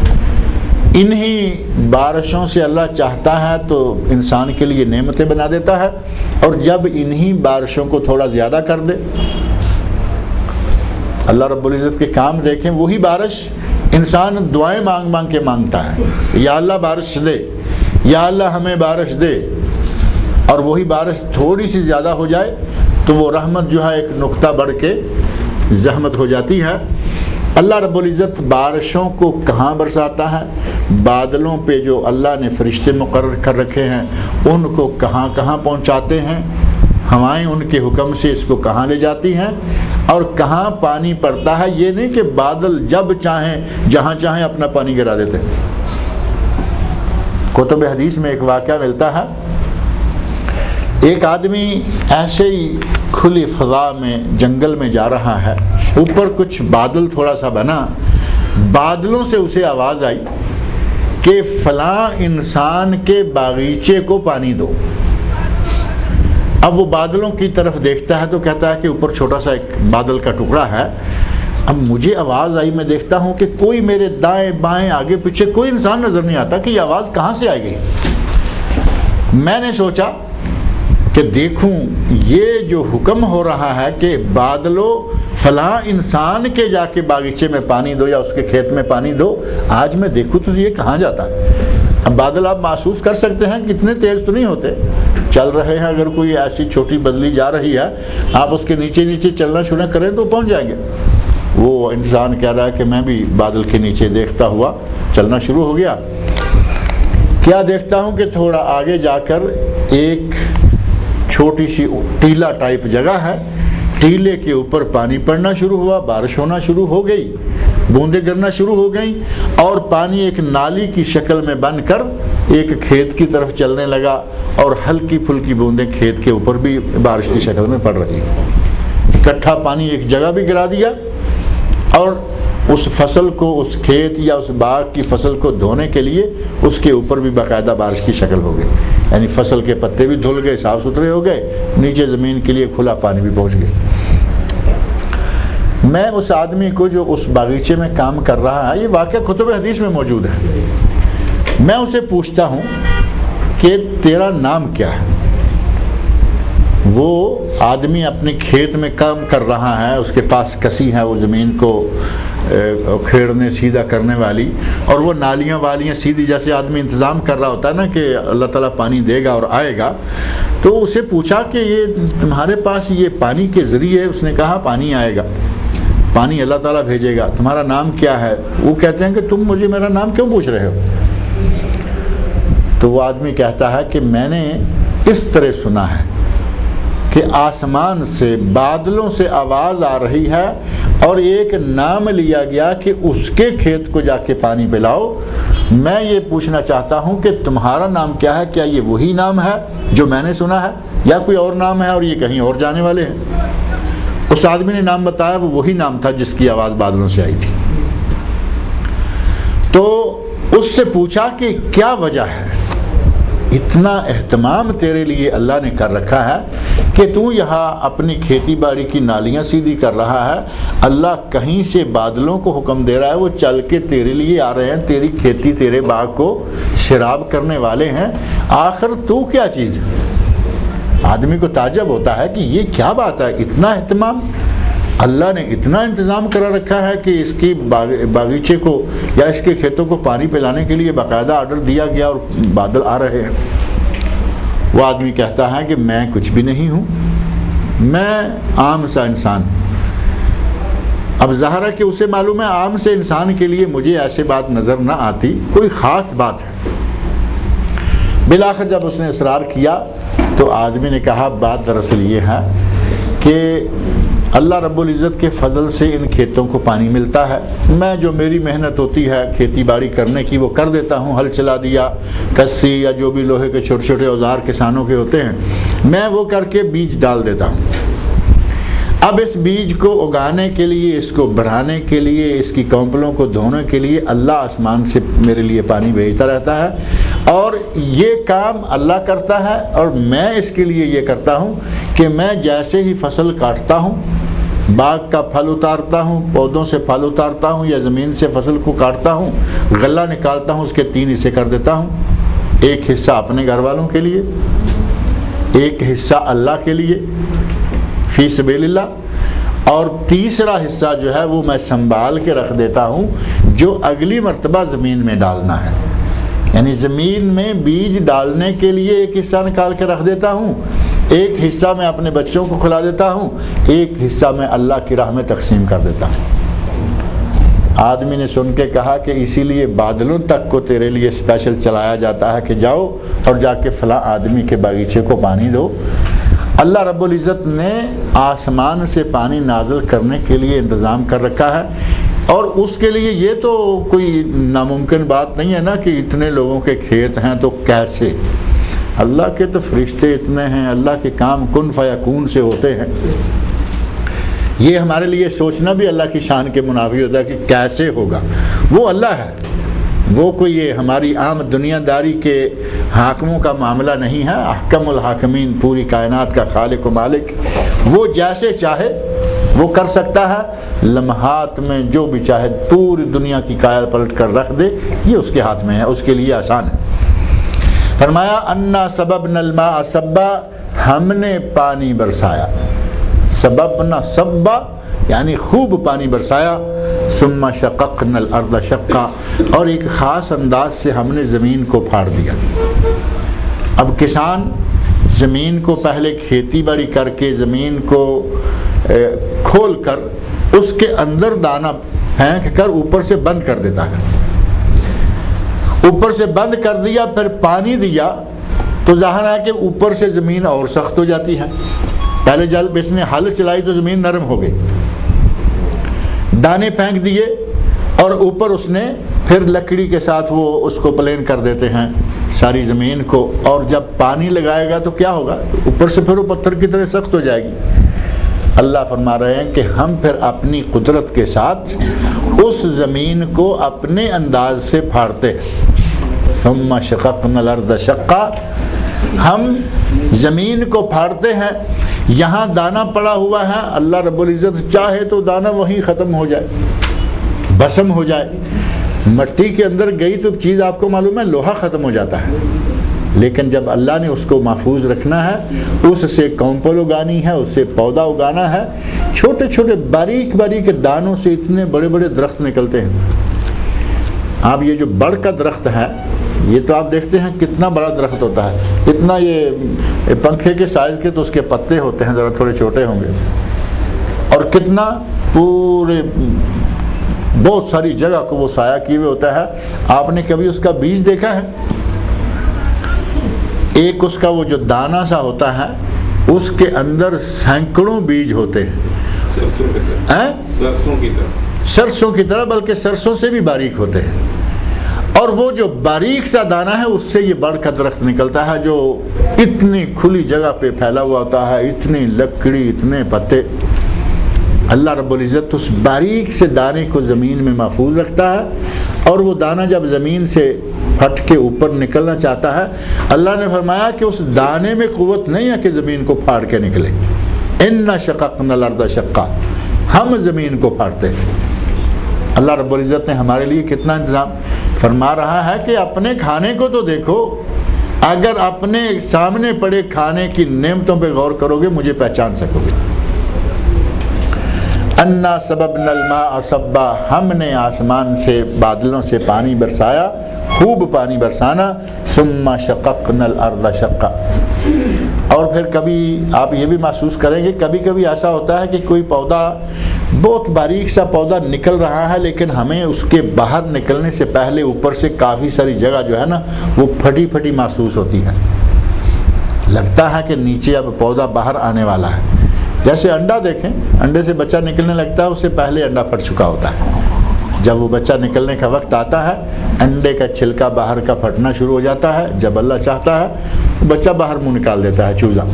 انہی بارشوں سے اللہ چاہتا ہے تو انسان کے لیے نعمتیں بنا دیتا ہے، اور جب انہی بارشوں کو تھوڑا زیادہ کر دے، اللہ رب العزت کے کام دیکھیں، وہی بارش انسان دعائیں مانگ مانگ کے مانگتا ہے، یا اللہ بارش دے، یا اللہ ہمیں بارش دے، اور وہی بارش تھوڑی سی زیادہ ہو جائے تو وہ رحمت جو ہے ایک نقطہ بڑھ کے زحمت ہو جاتی ہے۔ اللہ رب العزت بارشوں کو کہاں برساتا ہے، بادلوں پہ جو اللہ نے فرشتے مقرر کر رکھے ہیں ان کو کہاں کہاں پہنچاتے ہیں، ہوائیں ان کے حکم سے اس کو کہاں لے جاتی ہیں، اور کہاں پانی پڑتا ہے۔ یہ نہیں کہ بادل جب چاہیں جہاں چاہیں اپنا پانی گرا دیتے۔ کتب حدیث میں ایک واقعہ ملتا ہے، ایک آدمی ایسے ہی کھلی فضا میں جنگل میں جا رہا ہے، اوپر کچھ بادل تھوڑا سا بنا، بادلوں سے اسے آواز آئی کہ فلاں انسان کے باغیچے کو پانی دو۔ اب وہ بادلوں کی طرف دیکھتا ہے تو کہتا ہے کہ اوپر چھوٹا سا ایک بادل کا ٹکڑا ہے، اب مجھے آواز آئی، میں دیکھتا ہوں کہ کوئی میرے دائیں بائیں آگے پیچھے کوئی انسان نظر نہیں آتا کہ یہ آواز کہاں سے آئی گئی۔ میں نے سوچا کہ دیکھوں یہ جو حکم ہو رہا ہے کہ بادلوں فلاں انسان کے جا کے باغیچے میں پانی دو یا اس کے کھیت میں پانی دو، آج میں دیکھوں تو یہ کہاں جاتا ہے۔ اب بادل آپ محسوس کر سکتے ہیں، کتنے تیز تو نہیں ہوتے، چل رہے ہیں، اگر کوئی ایسی چھوٹی بدلی جا رہی ہے آپ اس کے نیچے نیچے چلنا شروع کریں تو پہنچ جائیں گے۔ وہ انسان کہہ رہا ہے کہ میں بھی بادل کے نیچے دیکھتا ہوا چلنا شروع ہو گیا۔ کیا دیکھتا ہوں کہ تھوڑا آگے جا کر ایک چھوٹی سی ٹیلا ٹائپ جگہ ہے، ٹیلے کے اوپر پانی پڑنا شروع ہوا، بارش ہونا شروع ہو گئی، بوندیں گرنا شروع ہو گئیں، اور پانی ایک نالی کی شکل میں بن کر ایک کھیت کی طرف چلنے لگا، اور ہلکی پھلکی بوندیں کھیت کے اوپر بھی بارش کی شکل میں پڑ رہی، اکٹھا پانی ایک جگہ بھی گرا دیا، اور اس فصل کو، اس کھیت یا اس باغ کی فصل کو دھونے کے لیے اس کے اوپر بھی باقاعدہ بارش کی شکل ہو گئی، یعنی فصل کے پتے بھی دھل گئے، صاف ستھرے ہو گئے، نیچے زمین کے لیے کھلا پانی بھی پہنچ گیا۔ میں اس آدمی کو جو اس باغیچے میں کام کر رہا ہے، یہ واقعہ کتب حدیث میں موجود ہے، میں اسے پوچھتا ہوں کہ تیرا نام کیا ہے؟ وہ آدمی اپنے کھیت میں کام کر رہا ہے، اس کے پاس کسی ہے وہ زمین کو کھیڑنے سیدھا کرنے والی، اور وہ نالیاں والیاں سیدھی جیسے آدمی انتظام کر رہا ہوتا ہے نا کہ اللہ تعالیٰ پانی دے گا اور آئے گا۔ تو اسے پوچھا کہ یہ تمہارے پاس یہ پانی کے ذریعے، اس نے کہا پانی آئے گا، پانی اللہ تعالیٰ بھیجے گا، تمہارا نام کیا ہے؟ وہ کہتے ہیں کہ تم مجھے میرا نام کیوں پوچھ رہے ہو؟ تو وہ آدمی کہتا ہے کہ میں نے اس طرح سنا ہے کہ آسمان سے، بادلوں سے آواز آ رہی ہے اور ایک نام لیا گیا کہ اس کے کھیت کو جا کے پانی پلاؤ۔ میں یہ پوچھنا چاہتا ہوں کہ تمہارا نام کیا ہے؟ کیا یہ وہی نام ہے جو میں نے سنا ہے، یا کوئی اور نام ہے اور یہ کہیں اور جانے والے ہیں؟ اس آدمی نے نام بتایا، وہ وہی نام تھا جس کی آواز بادلوں سے آئی تھی۔ تو اس سے پوچھا کہ کیا وجہ ہے، اتنا اہتمام تیرے لیے اللہ نے کر رکھا ہے کہ تو یہاں اپنی کھیتی باڑی کی نالیاں سیدھی کر رہا ہے، اللہ کہیں سے بادلوں کو حکم دے رہا ہے، وہ چل کے تیرے لیے آ رہے ہیں، تیری کھیتی تیرے باغ کو شراب کرنے والے ہیں، آخر تو کیا چیز ہے؟ آدمی کو تعجب ہوتا ہے کہ یہ کیا بات ہے، اتنا اہتمام، اللہ نے اتنا انتظام کرا رکھا ہے کہ اس کی باغیچے کو یا اس کے کھیتوں کو پانی پلانے کے لیے باقاعدہ آرڈر دیا گیا اور بادل آ رہے ہیں۔ وہ آدمی کہتا ہے کہ میں کچھ بھی نہیں ہوں، میں عام سا انسان۔ اب ظاہر ہے کہ اسے معلوم ہے عام سے انسان کے لیے مجھے ایسے بات نظر نہ آتی، کوئی خاص بات ہے۔ بالآخر جب اس نے اصرار کیا تو آدمی نے کہا بات دراصل یہ ہے کہ اللہ رب العزت کے فضل سے ان کھیتوں کو پانی ملتا ہے. میں جو میری محنت ہوتی ہے کھیتی باڑی کرنے کی وہ کر دیتا ہوں، ہل چلا دیا، کسی یا جو بھی لوہے کے چھوٹے چھوٹے اوزار کسانوں کے ہوتے ہیں میں وہ کر کے بیج ڈال دیتا ہوں. اب اس بیج کو اگانے کے لیے، اس کو بڑھانے کے لیے، اس کی کونپلوں کو دھونے کے لیے اللہ آسمان سے میرے لیے پانی بھیجتا رہتا ہے، اور یہ کام اللہ کرتا ہے. اور میں اس کے لیے یہ کرتا ہوں کہ میں جیسے ہی فصل کاٹتا ہوں، باغ کا پھل اتارتا ہوں، پودوں سے پھل اتارتا ہوں یا زمین سے فصل کو کاٹتا ہوں، غلہ نکالتا ہوں، اس کے 3 حصے کر دیتا ہوں. ایک حصہ اپنے گھر والوں کے لیے، ایک حصہ اللہ کے لیے فی سبیل اللہ، اور تیسرا حصہ جو ہے وہ میں سنبھال کے رکھ دیتا ہوں جو اگلی مرتبہ زمین میں ڈالنا ہے. یعنی زمین میں بیج ڈالنے کے لیے ایک حصہ نکال کے رکھ دیتا ہوں، ایک حصہ میں اپنے بچوں کو کھلا دیتا ہوں، ایک حصہ میں اللہ کی راہ میں تقسیم کر دیتا ہوں. آدمی نے سن کے کہا کہ اسی لیے بادلوں تک کو تیرے لیے اسپیشل چلایا جاتا ہے کہ جاؤ اور جا کے فلاں آدمی کے باغیچے کو پانی دو. اللہ رب العزت نے آسمان سے پانی نازل کرنے کے لیے انتظام کر رکھا ہے، اور اس کے لیے یہ تو کوئی ناممکن بات نہیں ہے نا کہ اتنے لوگوں کے کھیت ہیں تو کیسے. اللہ کے تو فرشتے اتنے ہیں، اللہ کے کام کن فیکون سے ہوتے ہیں. یہ ہمارے لیے سوچنا بھی اللہ کی شان کے منافی ہوتا ہے کہ کیسے ہوگا. وہ اللہ ہے، وہ کوئی یہ ہماری عام دنیا داری کے حاکموں کا معاملہ نہیں ہے. احکم الحاکمین، پوری کائنات کا خالق و مالک، وہ جیسے چاہے وہ کر سکتا ہے. لمحات میں جو بھی چاہے پوری دنیا کی کائل پلٹ کر رکھ دے، یہ اس کے ہاتھ میں ہے، اس کے لیے آسان ہے. فرمایا انا سببنا الماء سبا، ہم نے پانی برسایا. سببنا سبا یعنی خوب پانی برسایا. ثم شققنا الارض شقا، اور ایک خاص انداز سے ہم نے زمین کو پھاڑ دیا. اب کسان زمین کو پہلے کھیتی باڑی کر کے زمین کو کھول کر اس کے اندر دانہ پھینک کر اوپر سے بند کر دیتا ہے. اوپر سے بند کر دیا، پھر پانی دیا تو ظاہر ہے کہ اوپر سے زمین اور سخت ہو جاتی ہے. پہلے جب اس نے ہل چلائی تو زمین نرم ہو گئی، دانے پھینک دیے اور اوپر اس نے پھر لکڑی کے ساتھ وہ اس کو پلین کر دیتے ہیں ساری زمین کو، اور جب پانی لگائے گا تو کیا ہوگا؟ اوپر سے پھر وہ پتھر کی طرح سخت ہو جائے گی. اللہ فرما رہے ہیں کہ ہم پھر اپنی قدرت کے ساتھ اس زمین کو اپنے انداز سے پھاڑتے ہیں. ثم شققنا الارض شقا، ہم زمین کو پھاڑتے ہیں. یہاں دانہ پڑا ہوا ہے، اللہ رب العزت چاہے تو دانہ وہیں ختم ہو جائے، بسم ہو جائے. مٹی کے اندر گئی تو چیز آپ کو معلوم ہے لوہا ختم ہو جاتا ہے، لیکن جب اللہ نے اس کو محفوظ رکھنا ہے، اس سے کونپل اگانی ہے، اس سے پودا اگانا ہے. چھوٹے چھوٹے باریک باریک دانوں سے اتنے بڑے بڑے درخت نکلتے ہیں. آپ یہ جو بڑ کا درخت ہے، یہ تو آپ دیکھتے ہیں کتنا بڑا درخت ہوتا ہے، اتنا یہ پنکھے کے سائز کے تو اس کے پتے ہوتے ہیں، ذرا تھوڑے چھوٹے ہوں گے، اور کتنا پورے بہت ساری جگہ کو وہ سایہ کیے ہوئے ہوتا ہے. آپ نے کبھی اس کا بیج دیکھا ہے؟ ایک اس کا وہ جو دانہ سا ہوتا ہے اس کے اندر سینکڑوں بیج ہوتے ہیں، سرسوں کی طرح، بلکہ سرسوں سے بھی باریک ہوتے ہیں. اور وہ جو باریک سا دانہ ہے اس سے یہ بڑ کا درخت نکلتا ہے جو اتنی کھلی جگہ پہ پھیلا ہوا ہوتا ہے، اتنی لکڑی، اتنے پتے. اللہ رب العزت اس باریک سے دانے کو زمین میں محفوظ رکھتا ہے، اور وہ دانہ جب زمین سے پھٹ کے اوپر نکلنا چاہتا ہے، اللہ نے فرمایا کہ اس دانے میں قوت نہیں ہے کہ زمین کو پھاڑ کے نکلے. انا شققنا الارض شقا، ہم زمین کو پھاڑتے ہیں. اللہ رب العزت نے ہمارے لیے کتنا انتظام فرما رہا ہے کہ اپنے کھانے کو تو دیکھو. اگر اپنے سامنے پڑے کھانے کی نعمتوں پہ غور کرو گے مجھے پہچان سکو گے. انا سببنا الماء سبا، ہم نے آسمان سے بادلوں سے پانی برسایا، خوب پانی برسانا. ثم شققنا الارض شقا، اور پھر کبھی آپ یہ بھی محسوس کریں گے کبھی کبھی ایسا ہوتا ہے کہ کوئی پودا بہت باریک سا پودا نکل رہا ہے، لیکن ہمیں اس کے باہر نکلنے سے پہلے اوپر سے کافی ساری جگہ جو ہے نا وہ پھٹی پھٹی محسوس ہوتی ہے. لگتا ہے کہ نیچے اب پودا باہر آنے والا ہے، جیسے انڈا دیکھیں، انڈے سے بچہ نکلنے لگتا ہے، اس سے پہلے انڈا پھٹ چکا ہوتا ہے۔ جب وہ بچہ نکلنے کا وقت آتا ہے، انڈے کا چھلکا باہر کا پھٹنا شروع ہو جاتا ہے۔ جب اللہ چاہتا ہے بچہ باہر منہ نکال دیتا ہے، چوزا۔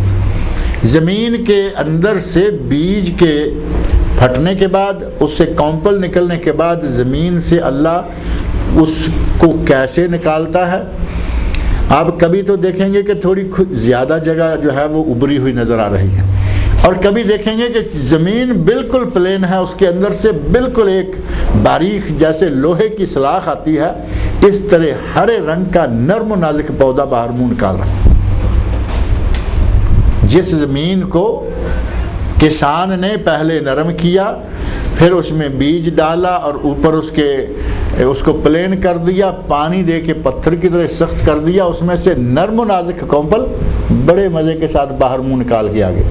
زمین کے اندر سے بیج کے پھٹنے کے بعد، اس سے کونپل نکلنے کے بعد، زمین سے اللہ اس کو کیسے نکالتا ہے؟ آپ کبھی تو دیکھیں گے کہ تھوڑی زیادہ جگہ جو ہے وہ ابری ہوئی نظر آ رہی ہے، اور کبھی دیکھیں گے کہ زمین بالکل پلین ہے، اس کے اندر سے بالکل ایک باریک جیسے لوہے کی سلاخ آتی ہے، اس طرح ہرے رنگ کا نرم و نازک پودا باہر منہ نکال رہا ہے۔ جس زمین کو کسان نے پہلے نرم کیا، پھر اس میں بیج ڈالا اور اوپر اس کو پلین کر دیا، پانی دے کے پتھر کی طرح سخت کر دیا، اس میں سے نرم و نازک کونپل بڑے مزے کے ساتھ باہر منہ نکال کے آگے۔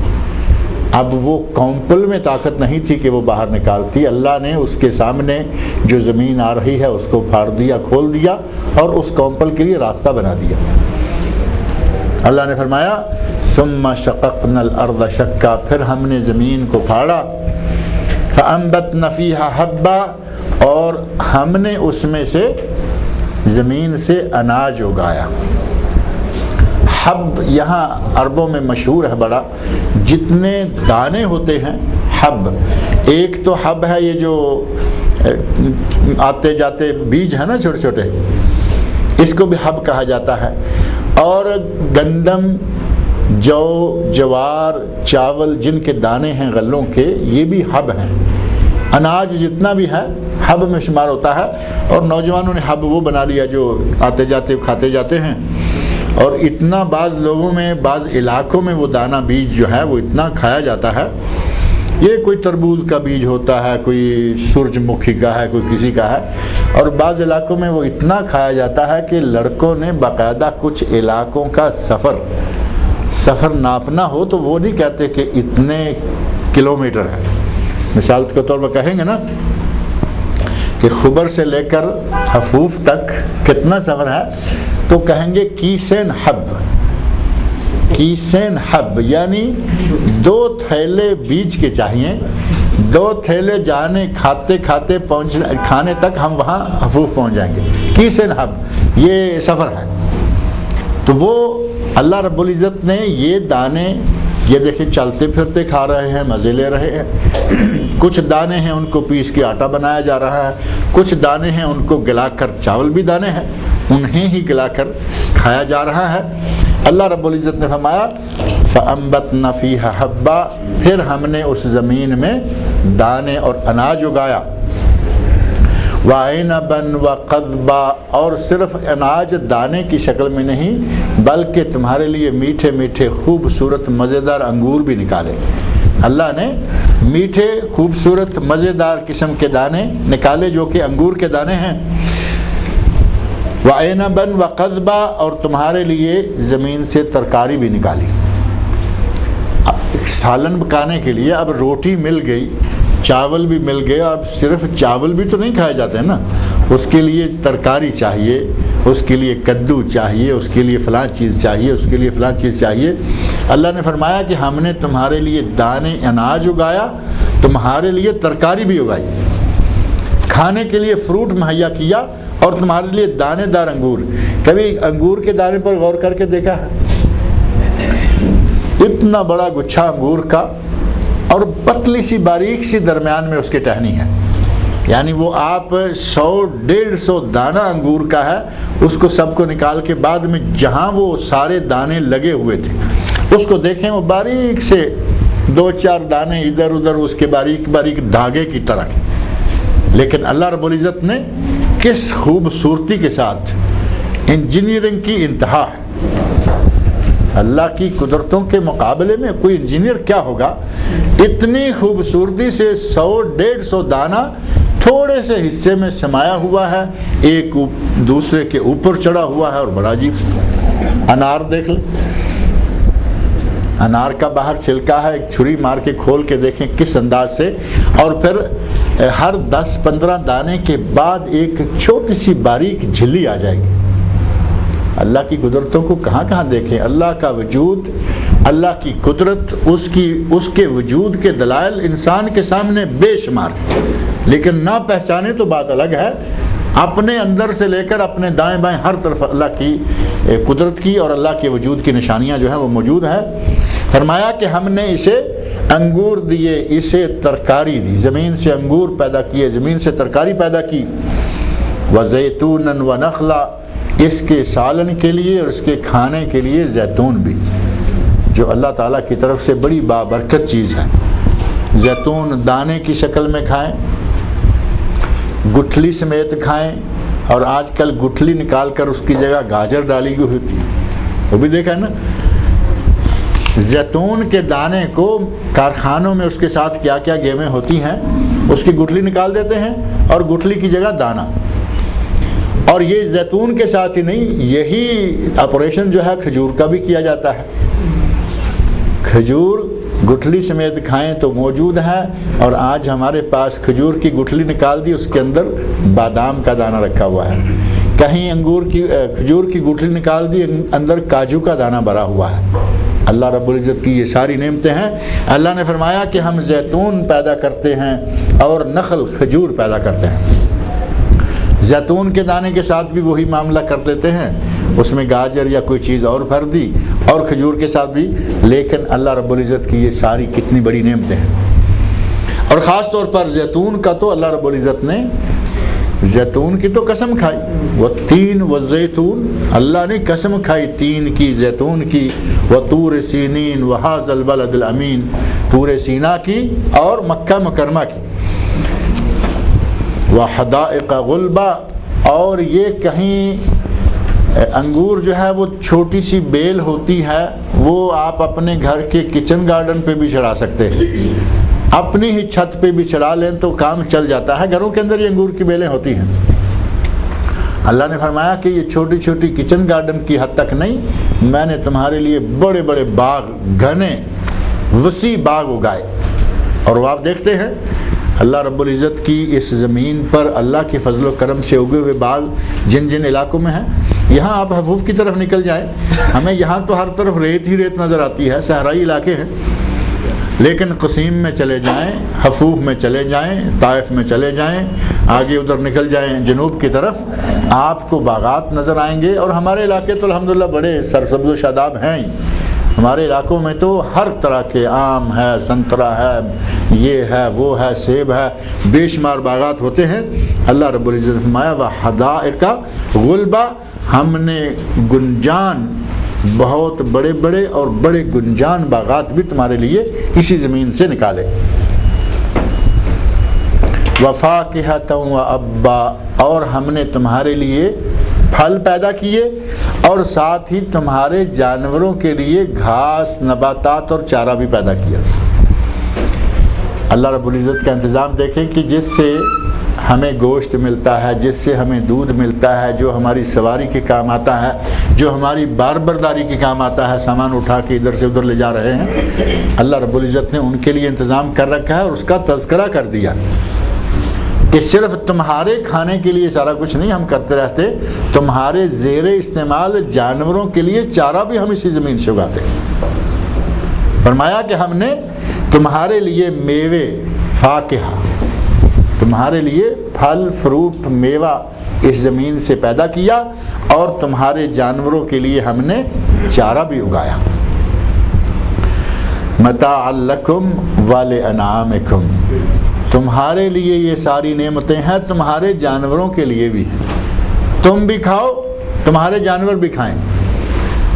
اب وہ کونپل میں طاقت نہیں تھی کہ وہ باہر نکالتی، اللہ نے اس کے سامنے جو زمین آ رہی ہے اس کو پھاڑ دیا، کھول دیا، اور اس کونپل کے لیے راستہ بنا دیا۔ اللہ نے فرمایا ثم شققنا الارض شقا، پھر ہم نے زمین کو پھاڑا، فانبتنا فیہا حبا، اور ہم نے اس میں سے زمین سے اناج اگایا۔ حب یہاں عربوں میں مشہور ہے بڑا، جتنے دانے ہوتے ہیں حب، ایک تو حب ہے یہ جو آتے جاتے بیج ہے نا چھوٹے چھوٹے، اس کو بھی حب کہا جاتا ہے، اور گندم، جو، جوار، چاول جن کے دانے ہیں غلوں کے، یہ بھی حب ہیں۔ اناج جتنا بھی ہے حب میں شمار ہوتا ہے، اور نوجوانوں نے حب وہ بنا لیا جو آتے جاتے کھاتے جاتے ہیں، اور اتنا بعض لوگوں میں بعض علاقوں میں وہ دانہ بیج جو ہے وہ اتنا کھایا جاتا ہے، یہ کوئی تربوز کا بیج ہوتا ہے، کوئی سورج مکھی کا ہے، کوئی کسی کا ہے، اور بعض علاقوں میں وہ اتنا کھایا جاتا ہے کہ لڑکوں نے باقاعدہ کچھ علاقوں کا سفر ناپنا ہو تو وہ نہیں کہتے کہ اتنے کلومیٹر ہے، مثال کے طور پر کہیں گے نا کہ خبر سے لے کر حفوف تک کتنا سفر ہے، تو کہیں گے کیسین حب، یعنی 2 تھیلے بیج کے چاہیے، 2 تھیلے جانے کھاتے کھاتے کھانے تک ہم وہاں حفوف پہنچ جائیں گے، کیسین حب یہ سفر ہے۔ تو وہ اللہ رب العزت نے یہ دانے، یہ دیکھیں چلتے پھرتے کھا رہے ہیں، مزے لے رہے ہیں، کچھ دانے ہیں ان کو پیس کے آٹا بنایا جا رہا ہے، کچھ دانے ہیں ان کو گلا کر، چاول بھی دانے ہیں انہیں ہی گلا کر کھایا جا رہا ہے۔ اللہ رب العزت نے فرمایا فَأَنبَتْنَا فِيهَا حَبًّا، پھر ہم نے اس زمین میں دانے اور اناج اگایا، وَعِنَبًا وَقَضْبًا، اور صرف اناج دانے کی شکل میں نہیں بلکہ تمہارے لیے میٹھے میٹھے خوبصورت مزیدار انگور بھی نکالے۔ اللہ نے میٹھے خوبصورت مزیدار قسم کے دانے نکالے جو کہ انگور کے دانے ہیں۔ وَعِنَبًا وَقَضْبًا، اور تمہارے لیے زمین سے ترکاری بھی نکالی۔ سالن پکانے کے لیے اب روٹی مل گئی، چاول بھی مل گئے، اب صرف چاول بھی تو نہیں کھائے جاتے ہیں نا، اس کے لیے ترکاری چاہیے، اس کے لیے کدو چاہیے، اس کے لیے فلاں چیز چاہیے، اس کے لیے فلاں چیز چاہیے۔ اللہ نے فرمایا کہ ہم نے تمہارے لیے دانے اناج اگایا، تمہارے لیے ترکاری بھی اگائی، کھانے کے لیے فروٹ مہیا کیا، اور تمہارے لیے دانے دار انگور۔ کبھی انگور کے دانے پر غور کر کے دیکھا ہے؟ اتنا بڑا گچھا انگور کا، اور پتلی سی باریک سی درمیان میں اس کے ٹہنی ہے، یعنی وہ آپ 100-150 دانہ انگور کا ہے، اس کو سب کو نکال کے بعد میں جہاں وہ سارے دانے لگے ہوئے تھے اس کو دیکھیں، وہ باریک سے 2-4 دانے ادھر ادھر اس کے باریک باریک دھاگے کی طرح، لیکن اللہ رب العزت نے کس خوبصورتی کے ساتھ، انجینئرنگ کی انتہا ہے۔ اللہ کی قدرتوں کے مقابلے میں کوئی انجینئر کیا ہوگا، اتنی خوبصورتی سے 100-150 دانہ تھوڑے سے حصے میں سمایا ہوا ہے، ایک دوسرے کے اوپر چڑھا ہوا ہے، اور بڑا عجیب سے۔ انار دیکھ لیں، انار کا باہر چھلکا ہے، ایک چھری مار کے کھول کے دیکھیں کس انداز سے، اور پھر ہر 10-15 دانے کے بعد ایک چھوٹی سی باریک جھلی آ جائے گی۔ اللہ کی قدرتوں کو کہاں کہاں دیکھیں، اللہ کا وجود اللہ کی قدرت، اس کے وجود کے دلائل انسان کے سامنے بے شمار، لیکن نہ پہچانے تو بات الگ ہے۔ اپنے اندر سے لے کر اپنے دائیں بائیں ہر طرف اللہ کی قدرت کی اور اللہ کے وجود کی نشانیاں جو ہیں وہ موجود ہیں۔ فرمایا کہ ہم نے اسے انگور دیے، اسے ترکاری دی، زمین سے انگور پیدا کیے، زمین سے ترکاری پیدا کی، وَزَيْتُونًا وَنَخْلًا، اس کے سالن کے لیے اور اس کے کھانے کے لیے زیتون بھی، جو اللہ تعالیٰ کی طرف سے بڑی بابرکت چیز ہے۔ زیتون دانے کی شکل میں کھائیں، گٹھلی سمیت کھائیں، اور آج کل گٹھلی نکال کر اس کی جگہ گاجر ڈالی ہوئی ہوتی ہے، وہ بھی دیکھا ہے نا۔ زیتون کے دانے کو کارخانوں میں اس کے ساتھ کیا کیا گیمیں ہوتی ہیں، اس کی گٹھلی نکال دیتے ہیں اور گٹھلی کی جگہ دانا۔ اور یہ زیتون کے ساتھ ہی نہیں، یہی آپریشن جو ہے کھجور کا بھی کیا جاتا ہے۔ کھجور گٹھلی سمیت کھائیں تو موجود ہے، اور آج ہمارے پاس کھجور کی گٹھلی نکال دی، اس کے اندر بادام کا دانہ رکھا ہوا ہے، کہیں کھجور کی گٹھلی نکال دی، اندر کاجو کا دانہ بھرا ہوا ہے۔ اللہ رب العزت کی یہ ساری نعمتیں ہیں۔ اللہ نے فرمایا کہ ہم زیتون پیدا کرتے ہیں اور نخل کھجور پیدا کرتے ہیں۔ زیتون کے دانے کے ساتھ بھی وہی معاملہ کر دیتے ہیں، اس میں گاجر یا کوئی چیز اور بھر دی، اور کھجور کے ساتھ بھی، لیکن اللہ رب العزت کی یہ ساری کتنی بڑی نعمتیں ہیں۔ اور خاص طور پر زیتون کا تو اللہ رب العزت نے زیتون کی تو قسم کھائی، والتین والزیتون، اللہ نے قسم کھائی تین کی، زیتون کی، وطور سینین وہذا البلد الامین، طور سینا کی اور مکہ مکرمہ کی، وحدائق غلبہ، اور یہ کہیں انگور جو ہے وہ چھوٹی سی بیل ہوتی ہے، وہ آپ اپنے گھر کے کچن گارڈن پہ بھی چڑھا سکتے ہیں، اپنی ہی چھت پہ بھی چڑھا لیں تو کام چل جاتا ہے۔ گھروں کے اندر یہ انگور کی بیلیں ہوتی ہیں۔ اللہ نے فرمایا کہ یہ چھوٹی چھوٹی کچن گارڈن کی حد تک نہیں، میں نے تمہارے لیے بڑے بڑے باغ، گھنے وسیع باغ اگائے۔ اور وہ آپ دیکھتے ہیں اللہ رب العزت کی اس زمین پر اللہ کے فضل و کرم سے اگے ہوئے باغ جن جن علاقوں میں ہیں، یہاں آپ حفوف کی طرف نکل جائیں، ہمیں یہاں تو ہر طرف ریت ہی ریت نظر آتی ہے، صحرائی علاقے ہیں، لیکن قصیم میں چلے جائیں، حفوف میں چلے جائیں، طائف میں چلے جائیں، آگے ادھر نکل جائیں جنوب کی طرف، آپ کو باغات نظر آئیں گے۔ اور ہمارے علاقے تو الحمدللہ بڑے سرسبز و شاداب ہیں ہی، ہمارے علاقوں میں تو ہر طرح کے آم ہے، سنترا ہے، یہ ہے، وہ ہے، سیب ہے، بے شمار باغات ہوتے ہیں۔ اللہ رب العزت فرمایا وحدائق غلبہ، ہم نے گنجان، بہت بڑے بڑے اور بڑے گنجان باغات بھی تمہارے لیے اسی زمین سے نکالے۔ وفاکہۃ وابا، اور ہم نے تمہارے لیے پھل پیدا کیے، اور ساتھ ہی تمہارے جانوروں کے لیے گھاس، نباتات اور چارہ بھی پیدا کیا۔ اللہ رب العزت کا انتظام دیکھیں کہ جس سے ہمیں گوشت ملتا ہے، جس سے ہمیں دودھ ملتا ہے، جو ہماری سواری کے کام آتا ہے، جو ہماری بار برداری کے کام آتا ہے، سامان اٹھا کے ادھر سے ادھر لے جا رہے ہیں، اللہ رب العزت نے ان کے لیے انتظام کر رکھا ہے، اور اس کا تذکرہ کر دیا کہ صرف تمہارے کھانے کے لیے سارا کچھ نہیں ہم کرتے رہتے، تمہارے زیر استعمال جانوروں کے لیے چارہ بھی ہم اسی زمین سے اگاتے ہیں۔ فرمایا کہ ہم نے تمہارے لیے میوے، فاکہہ، تمہارے لیے پھل، فروٹ، میوہ اس زمین سے پیدا کیا، اور تمہارے جانوروں کے لیے ہم نے چارہ بھی اگایا۔ متاعا لکم ولانعامکم، تمہارے لیے یہ ساری نعمتیں ہیں، تمہارے جانوروں کے لیے بھی ہیں، تم بھی کھاؤ، تمہارے جانور بھی کھائیں۔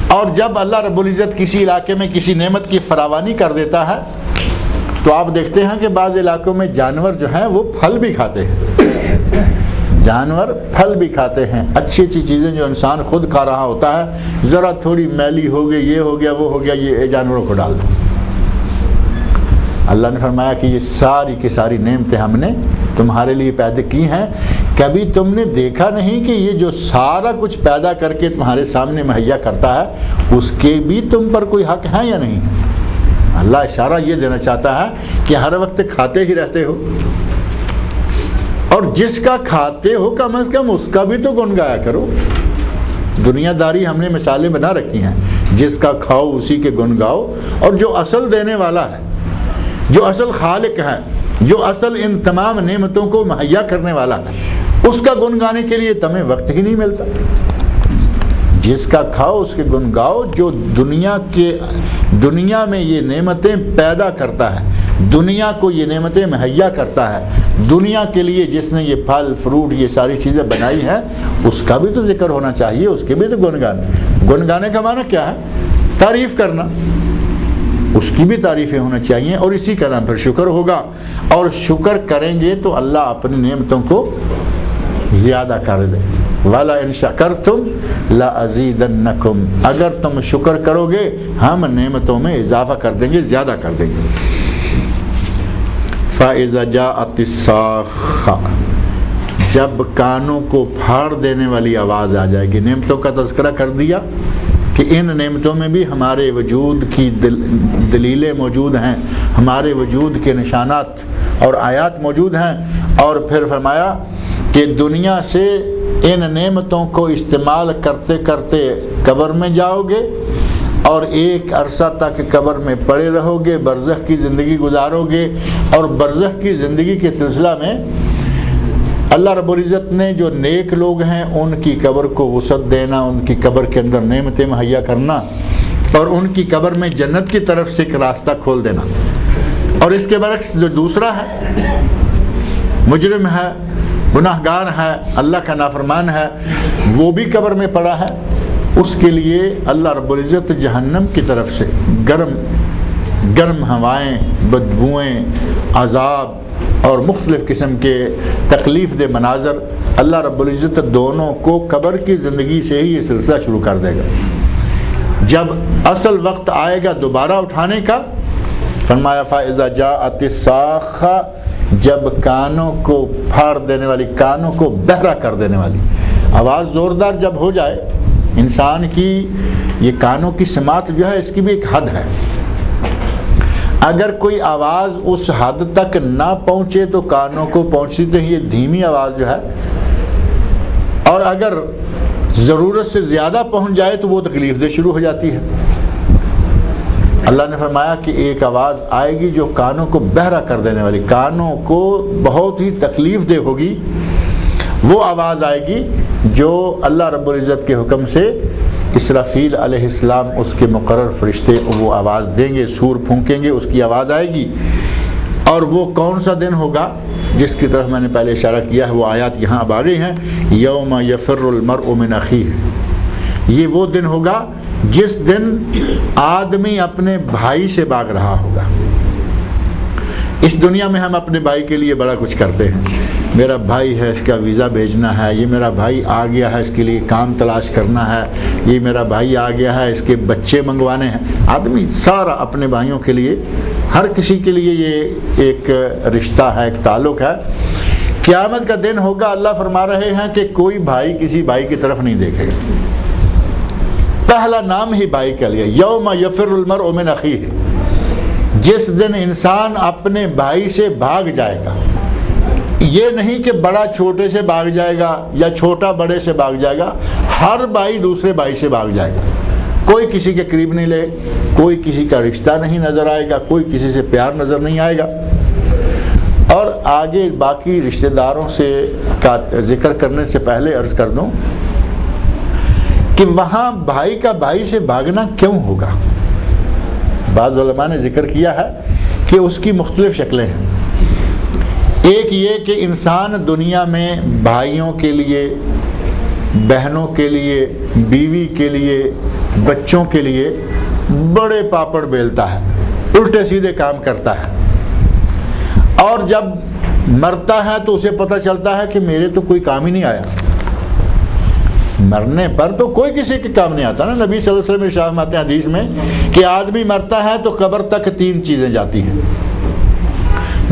اور جب اللہ رب العزت کسی علاقے میں کسی نعمت کی فراوانی کر دیتا ہے تو آپ دیکھتے ہیں کہ بعض علاقوں میں جانور جو ہیں وہ پھل بھی کھاتے ہیں، جانور پھل بھی کھاتے ہیں، اچھی اچھی چیزیں جو انسان خود کھا رہا ہوتا ہے، ذرا تھوڑی میلی ہو گئی، یہ ہو گیا، وہ ہو گیا، یہ جانوروں کو ڈال دو۔ اللہ نے فرمایا کہ یہ ساری کی ساری نعمتیں ہم نے تمہارے لیے پیدا کی ہیں، کبھی تم نے دیکھا نہیں کہ یہ جو سارا کچھ پیدا کر کے تمہارے سامنے مہیا کرتا ہے اس کے بھی تم پر کوئی حق ہے یا نہیں؟ اللہ اشارہ یہ دینا چاہتا ہے کہ ہر وقت کھاتے ہی رہتے ہو، اور جس کا کھاتے ہو کم از کم اس کا بھی تو گن گایا کرو۔ دنیا داری ہم نے مثالیں بنا رکھی ہیں جس کا کھاؤ اسی کے گن گاؤ، اور جو اصل دینے والا ہے، جو اصل خالق ہے، جو اصل ان تمام نعمتوں کو مہیا کرنے والا ہے، اس کا گن گانے کے لیے تمہیں وقت ہی نہیں ملتا۔ جس کا کھاؤ اس کے گن گاؤ، جو دنیا میں یہ نعمتیں پیدا کرتا ہے، دنیا کو یہ نعمتیں مہیا کرتا ہے، دنیا کے لیے جس نے یہ پھل فروٹ یہ ساری چیزیں بنائی ہیں، اس کا بھی تو ذکر ہونا چاہیے، اس کے بھی تو گن گانے کا معنی کیا ہے؟ تعریف کرنا، اس کی بھی تعریفیں ہونا چاہیے، اور اسی کا نام پھر شکر ہوگا، اور شکر کریں گے تو اللہ اپنی نعمتوں کو زیادہ کر دے۔ وَلَا إِن شَكَرْتُمْ لَأَزِيدَنَّكُمْ، اگر تم شکر کرو گے ہم نعمتوں میں اضافہ کر دیں گے، زیادہ کر دیں گے۔ فَإِذَا جَاءَتِ الصَّاخَّةُ، جب کانوں کو پھاڑ دینے والی آواز آ جائے گی۔ نعمتوں کا تذکرہ کر دیا کہ ان نعمتوں میں بھی ہمارے وجود کی دلیلیں موجود ہیں، ہمارے وجود کے نشانات اور آیات موجود ہیں، اور پھر فرمایا کہ دنیا سے ان نعمتوں کو استعمال کرتے کرتے قبر میں جاؤ گے، اور ایک عرصہ تک قبر میں پڑے رہو گے، برزخ کی زندگی گزارو گے، اور برزخ کی زندگی کے سلسلہ میں اللہ رب العزت نے جو نیک لوگ ہیں ان کی قبر کو وسعت دینا، ان کی قبر کے اندر نعمتیں مہیا کرنا، اور ان کی قبر میں جنت کی طرف سے ایک راستہ کھول دینا۔ اور اس کے برعکس جو دوسرا ہے، مجرم ہے، گناہگار ہے، اللہ کا نافرمان ہے، وہ بھی قبر میں پڑا ہے، اس کے لیے اللہ رب العزت جہنم کی طرف سے گرم ہوائیں، بدبوئیں، عذاب اور مختلف قسم کے تکلیف دہ مناظر، اللہ رب العزت دونوں کو قبر کی زندگی سے ہی یہ سلسلہ شروع کر دے گا۔ جب اصل وقت آئے گا دوبارہ اٹھانے کا، فرمایا فَإِذَا جَاءَتِ الصَّاخَّةُ، جب کانوں کو پھاڑ دینے والی، کانوں کو بہرا کر دینے والی آواز زوردار جب ہو جائے، انسان کی یہ کانوں کی سماعت جو ہے اس کی بھی ایک حد ہے۔ اگر کوئی آواز اس حد تک نہ پہنچے تو کانوں کو پہنچتی تو یہ دھیمی آواز جو ہے، اور اگر ضرورت سے زیادہ پہنچ جائے تو وہ تکلیف دہ شروع ہو جاتی ہے۔ اللہ نے فرمایا کہ ایک آواز آئے گی جو کانوں کو بہرا کر دینے والی، کانوں کو بہت ہی تکلیف دہ ہوگی، وہ آواز آئے گی جو اللہ رب العزت کے حکم سے اسرافیل علیہ السلام اس کے مقرر فرشتے وہ آواز دیں گے، سور پھونکیں گے، اس کی آواز آئے گی۔ اور وہ کون سا دن ہوگا جس کی طرف میں نے پہلے اشارہ کیا ہے، وہ آیات یہاں اب آ گئی ہیں، یوم یفر المرء من اخیہ، یہ وہ دن ہوگا جس دن آدمی اپنے بھائی سے بھاگ رہا ہوگا۔ اس دنیا میں ہم اپنے بھائی کے لیے بڑا کچھ کرتے ہیں، میرا بھائی ہے اس کا ویزا بھیجنا ہے، یہ میرا بھائی آ گیا ہے اس کے لیے کام تلاش کرنا ہے، یہ میرا بھائی آ گیا ہے اس کے بچے منگوانے ہیں۔ آدمی سارا اپنے بھائیوں کے لیے، ہر کسی کے لیے یہ ایک رشتہ ہے، ایک تعلق ہے۔ قیامت کا دن ہوگا، اللہ فرما رہے ہیں کہ کوئی بھائی کسی بھائی کی طرف نہیں دیکھے گا، پہلا نام ہی بھائی کا لیا، یوم یفر المرء من اخیہ، جس دن انسان اپنے بھائی سے بھاگ جائے گا۔ یہ نہیں کہ بڑا چھوٹے سے بھاگ جائے گا یا چھوٹا بڑے سے بھاگ جائے گا، ہر بھائی دوسرے بھائی سے بھاگ جائے گا، کوئی کسی کے قریب نہیں لے، کوئی کسی کا رشتہ نہیں نظر آئے گا، کوئی کسی سے پیار نظر نہیں آئے گا۔ اور آگے باقی رشتہ داروں سے کا ذکر کرنے سے پہلے عرض کر دوں کہ وہاں بھائی کا بھائی سے بھاگنا کیوں ہوگا؟ بعض علماء نے ذکر کیا ہے کہ اس کی مختلف شکلیں ہیں۔ ایک یہ کہ انسان دنیا میں بھائیوں کے لیے، بہنوں کے لیے، بیوی کے لیے، بچوں کے لیے بڑے پاپڑ بیلتا ہے، الٹے سیدھے کام کرتا ہے، اور جب مرتا ہے تو اسے پتہ چلتا ہے کہ میرے تو کوئی کام ہی نہیں آیا۔ مرنے پر تو کوئی کسی کے کام نہیں آتا نا۔ نبی صلی اللہ علیہ وسلم ارشاد فرماتے ہیں حدیث میں کہ آدمی مرتا ہے تو قبر تک تین چیزیں جاتی ہیں،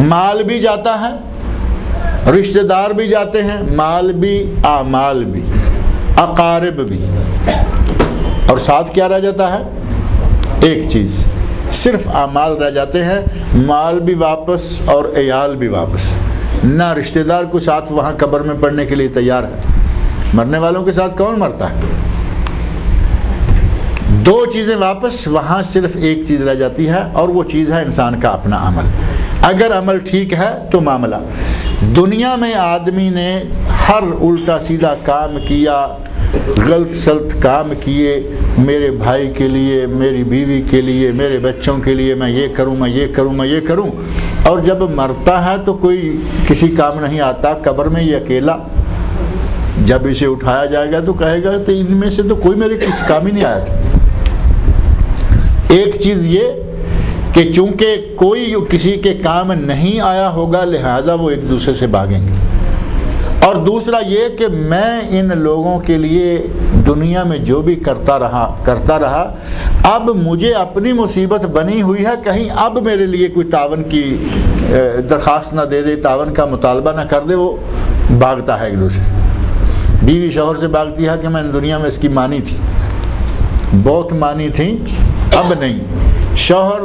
مال بھی جاتا ہے، رشتہ دار بھی جاتے ہیں، مال بھی، اعمال بھی، اقارب بھی، اور ساتھ کیا رہ جاتا ہے؟ ایک چیز، صرف اعمال رہ جاتے ہیں، مال بھی واپس اور عیال بھی واپس۔ نہ رشتہ دار کو ساتھ وہاں قبر میں پڑنے کے لیے تیار ہے۔ مرنے والوں کے ساتھ کون مرتا ہے؟ دو چیزیں واپس، وہاں صرف ایک چیز رہ جاتی ہے، اور وہ چیز ہے انسان کا اپنا عمل۔ اگر عمل ٹھیک ہے تو معاملہ، دنیا میں آدمی نے ہر الٹا سیدھا کام کیا، غلط سلط کام کیے، میرے بھائی کے لیے، میری بیوی کے لیے، میرے بچوں کے لیے میں یہ کروں، میں یہ کروں، میں یہ کروں، اور جب مرتا ہے تو کوئی کسی کام نہیں آتا، قبر میں یہ اکیلا، جب اسے اٹھایا جائے گا تو کہے گا تو ان میں سے تو کوئی میرے کسی کام ہی نہیں آیا تھا۔ ایک چیز یہ کہ چونکہ کوئی کسی کے کام نہیں آیا ہوگا لہذا وہ ایک دوسرے سے بھاگیں گے، اور دوسرا یہ کہ میں ان لوگوں کے لیے دنیا میں جو بھی کرتا رہا، اب مجھے اپنی مصیبت بنی ہوئی ہے، کہیں اب میرے لیے کوئی تعاون کی درخواست نہ دے دے، تعاون کا مطالبہ نہ کر دے، وہ بھاگتا ہے ایک دوسرے سے۔ بیوی شوہر سے بھاگتی ہے کہ میں دنیا میں اس کی مانی تھی، بہت مانی تھی، اب نہیں، شوہر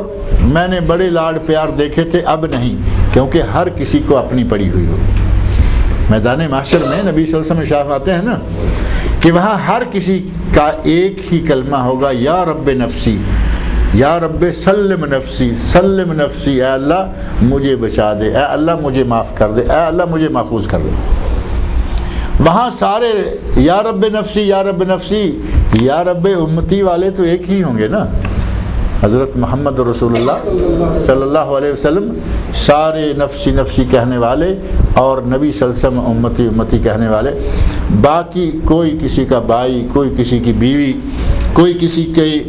میں نے بڑے لاڈ پیار دیکھے تھے، اب نہیں، کیونکہ ہر کسی کو اپنی پڑی ہوئی ہو۔ میدان محشر میں نبی صلی اللہ علیہ وسلم ارشاد آتے ہیں نا کہ وہاں ہر کسی کا ایک ہی کلمہ ہوگا، یا رب نفسی، یا رب سلم نفسی، سلم نفسی، اے اللہ مجھے بچا دے، اے اللہ مجھے معاف کر دے، اے اللہ مجھے محفوظ کر دے۔ وہاں سارے یا رب نفسی، یا رب نفسی، یا رب امتی والے تو ایک ہی ہوں گے نا، حضرت محمد رسول اللہ صلی اللہ علیہ وسلم سارے نفسی نفسی کہنے والے، اور نبی صلی اللہ علیہ وسلم امتی امتی کہنے والے، باقی کوئی کسی کا بھائی، کوئی کسی کی بیوی، کوئی کسی کی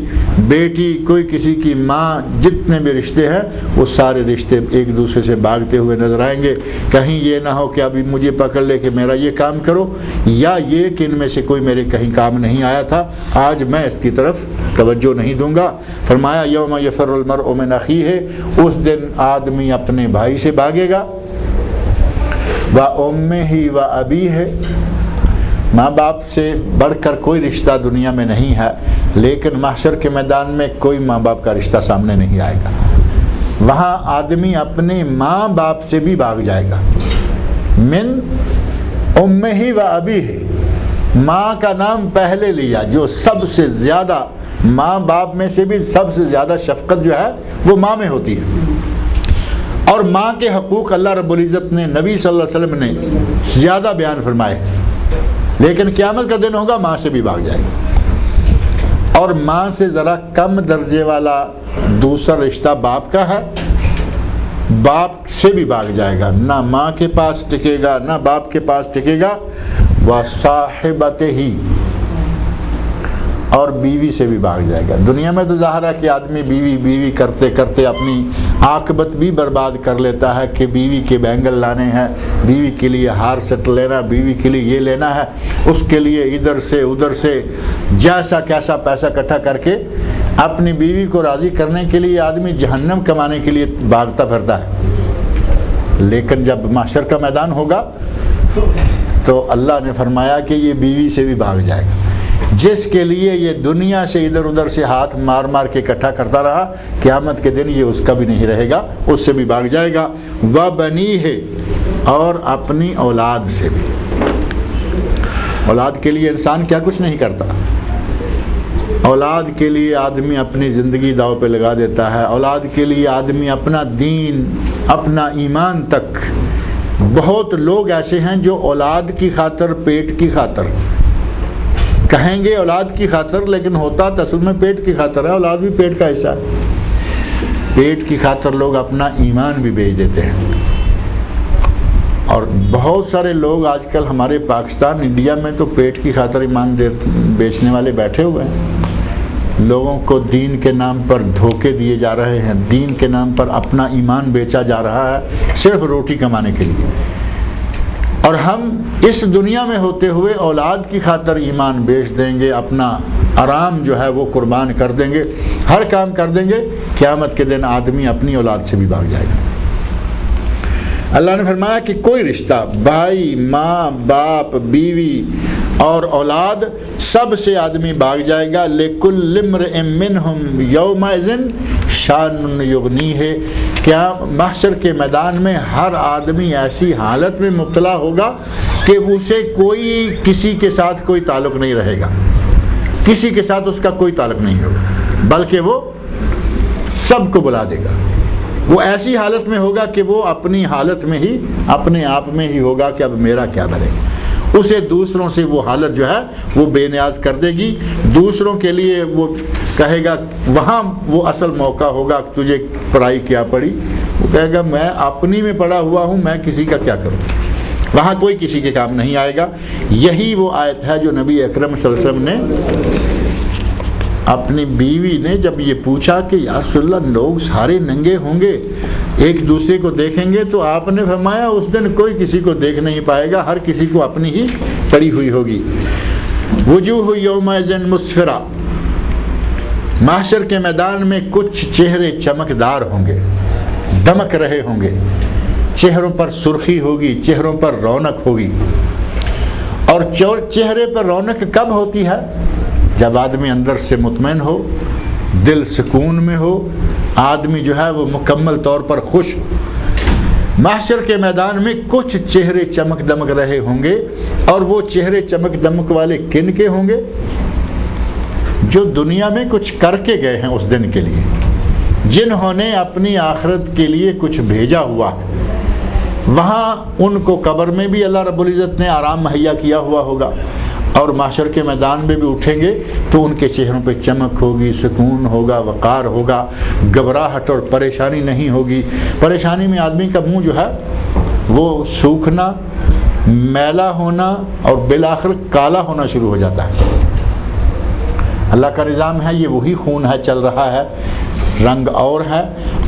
بیٹی، کوئی کسی کی ماں، جتنے بھی رشتے ہیں وہ سارے رشتے ایک دوسرے سے بھاگتے ہوئے نظر آئیں گے۔ کہیں یہ نہ ہو کہ ابھی مجھے پکڑ لے کہ میرا یہ کام کرو، یا یہ کہ ان میں سے کوئی میرے کہیں کام نہیں آیا تھا، آج میں اس کی طرف توجہ نہیں دوں گا۔ فرمایا یوم یفر المرء من اخیہ، اس دن آدمی اپنے بھائی سے بھاگے گا، وَأُمِّهِ وَأَبِيهِ، ماں باپ سے بڑھ کر کوئی رشتہ دنیا میں نہیں ہے، لیکن محشر کے میدان میں کوئی ماں باپ کا رشتہ سامنے نہیں آئے گا۔ وہاں آدمی اپنے ماں باپ سے بھی بھاگ جائے گا۔ من امہ و ابیہ، ماں کا نام پہلے لیا، جو سب سے زیادہ، ماں باپ میں سے بھی سب سے زیادہ شفقت جو ہے وہ ماں میں ہوتی ہے، اور ماں کے حقوق اللہ رب العزت نے، نبی صلی اللہ علیہ وسلم نے زیادہ بیان فرمائے، لیکن قیامت کا دن ہوگا ماں سے بھی بھاگ جائے گا۔ اور ماں سے ذرا کم درجے والا دوسرا رشتہ باپ کا ہے، باپ سے بھی بھاگ جائے گا، نہ ماں کے پاس ٹکے گا نہ باپ کے پاس ٹکے گا، وَصَاحِبَتِهِ، اور بیوی سے بھی بھاگ جائے گا۔ دنیا میں تو ظاہر ہے کہ آدمی بیوی بیوی کرتے کرتے اپنی عاقبت بھی برباد کر لیتا ہے کہ بیوی کے بینگل لانے ہیں، بیوی کے لیے ہار سٹ لینا، بیوی کے لیے یہ لینا ہے، اس کے لیے ادھر سے ادھر سے جیسا کیسا پیسہ اکٹھا کر کے اپنی بیوی کو راضی کرنے کے لیے آدمی جہنم کمانے کے لیے بھاگتا پھرتا ہے۔ لیکن جب محشر کا میدان ہوگا تو اللہ نے فرمایا کہ یہ بیوی سے بھی بھاگ جائے گا۔ جس کے لیے یہ دنیا سے ادھر ادھر سے ہاتھ مار مار کے اکٹھا کرتا رہا، قیامت کے دن یہ اس کا بھی نہیں رہے گا، اس سے بھی بھاگ جائے گا۔ وَبَنِيهِ، اور اپنی اولاد سے بھی۔ اولاد کے لیے انسان کیا کچھ نہیں کرتا، اولاد کے لیے آدمی اپنی زندگی داؤ پہ لگا دیتا ہے، اولاد کے لیے آدمی اپنا دین، اپنا ایمان تک۔ بہت لوگ ایسے ہیں جو اولاد کی خاطر، پیٹ کی خاطر کہیں گے، اولاد کی خاطر، لیکن ہوتا اصل میں پیٹ کی خاطر ہے، اولاد بھی پیٹ کا حصہ ہے۔ پیٹ کی خاطر لوگ اپنا ایمان بھی بیچ دیتے ہیں، اور بہت سارے لوگ آج کل ہمارے پاکستان، انڈیا میں تو پیٹ کی خاطر ایمان بیچنے والے بیٹھے ہوئے ہیں۔ لوگوں کو دین کے نام پر دھوکے دیے جا رہے ہیں، دین کے نام پر اپنا ایمان بیچا جا رہا ہے صرف روٹی کمانے کے لیے، اور ہم اس دنیا میں ہوتے ہوئے اولاد کی خاطر ایمان بیچ دیں گے، اپنا آرام جو ہے وہ قربان کر دیں گے، ہر کام کر دیں گے، قیامت کے دن آدمی اپنی اولاد سے بھی بھاگ جائے گا۔ اللہ نے فرمایا کہ کوئی رشتہ، بھائی، ماں، باپ، بیوی اور اولاد، سب سے آدمی بھاگ جائے گا۔ لِكُلِّ امْرِئٍ مِّنْهُمْ يَوْمَئِذٍ شَأْنٌ يُغْنِيهِ، کیا محشر کے میدان میں ہر آدمی ایسی حالت میں مبتلا ہوگا کہ اسے کوئی، کسی کے ساتھ کوئی تعلق نہیں رہے گا۔ کسی کے ساتھ اس کا کوئی تعلق نہیں ہوگا، بلکہ وہ سب کو بلا دے گا۔ وہ ایسی حالت میں ہوگا کہ وہ اپنی حالت میں ہی، اپنے آپ میں ہی ہوگا کہ اب میرا کیا بنے گا۔ اسے دوسروں سے وہ حالت جو ہے وہ بے نیاز کر دے گی، دوسروں کے لیے وہ کہے گا، وہاں وہ اصل موقع ہوگا تجھے پڑھائی کیا پڑی، وہ کہے گا میں اپنی میں پڑا ہوا ہوں، میں کسی کا کیا کروں، وہاں کوئی کسی کے کام نہیں آئے گا۔ یہی وہ آیت ہے جو نبی اکرم صلی اللہ علیہ وسلم نے اپنی بیوی نے جب یہ پوچھا کہ یا رسول اللہ لوگ سارے ننگے ہوں گے، ایک دوسرے کو دیکھیں گے، تو آپ نے فرمایا اس دن کوئی کسی کو دیکھ نہیں پائے گا، ہر کسی کو اپنی ہی پڑی ہوئی ہوگی۔ وجوہ یومئذ مسفرہ، محشر کے میدان میں کچھ چہرے چمکدار ہوں گے، دمک رہے ہوں گے، چہروں پر سرخی ہوگی، چہروں پر رونق ہوگی۔ اور چہرے پر رونق کب ہوتی ہے؟ جب آدمی اندر سے مطمئن ہو، دل سکون میں ہو، آدمی جو ہے وہ مکمل طور پر خوش ہو۔ محشر کے میدان میں کچھ چہرے چمک دمک رہے ہوں گے، اور وہ چہرے چمک دمک والے کن کے ہوں گے؟ جو دنیا میں کچھ کر کے گئے ہیں اس دن کے لیے، جنہوں نے اپنی آخرت کے لیے کچھ بھیجا ہوا ہے۔ وہاں ان کو قبر میں بھی اللہ رب العزت نے آرام مہیا کیا ہوا ہوگا، اور محشر کے میدان میں بھی اٹھیں گے تو ان کے چہروں پہ چمک ہوگی، سکون ہوگا، وقار ہوگا، گھبراہٹ اور پریشانی نہیں ہوگی۔ پریشانی میں آدمی کا منہ جو ہے وہ سوکھنا، میلا ہونا اور بالآخر کالا ہونا شروع ہو جاتا ہے۔ اللہ کا نظام ہے، یہ وہی خون ہے چل رہا ہے، رنگ اور ہے،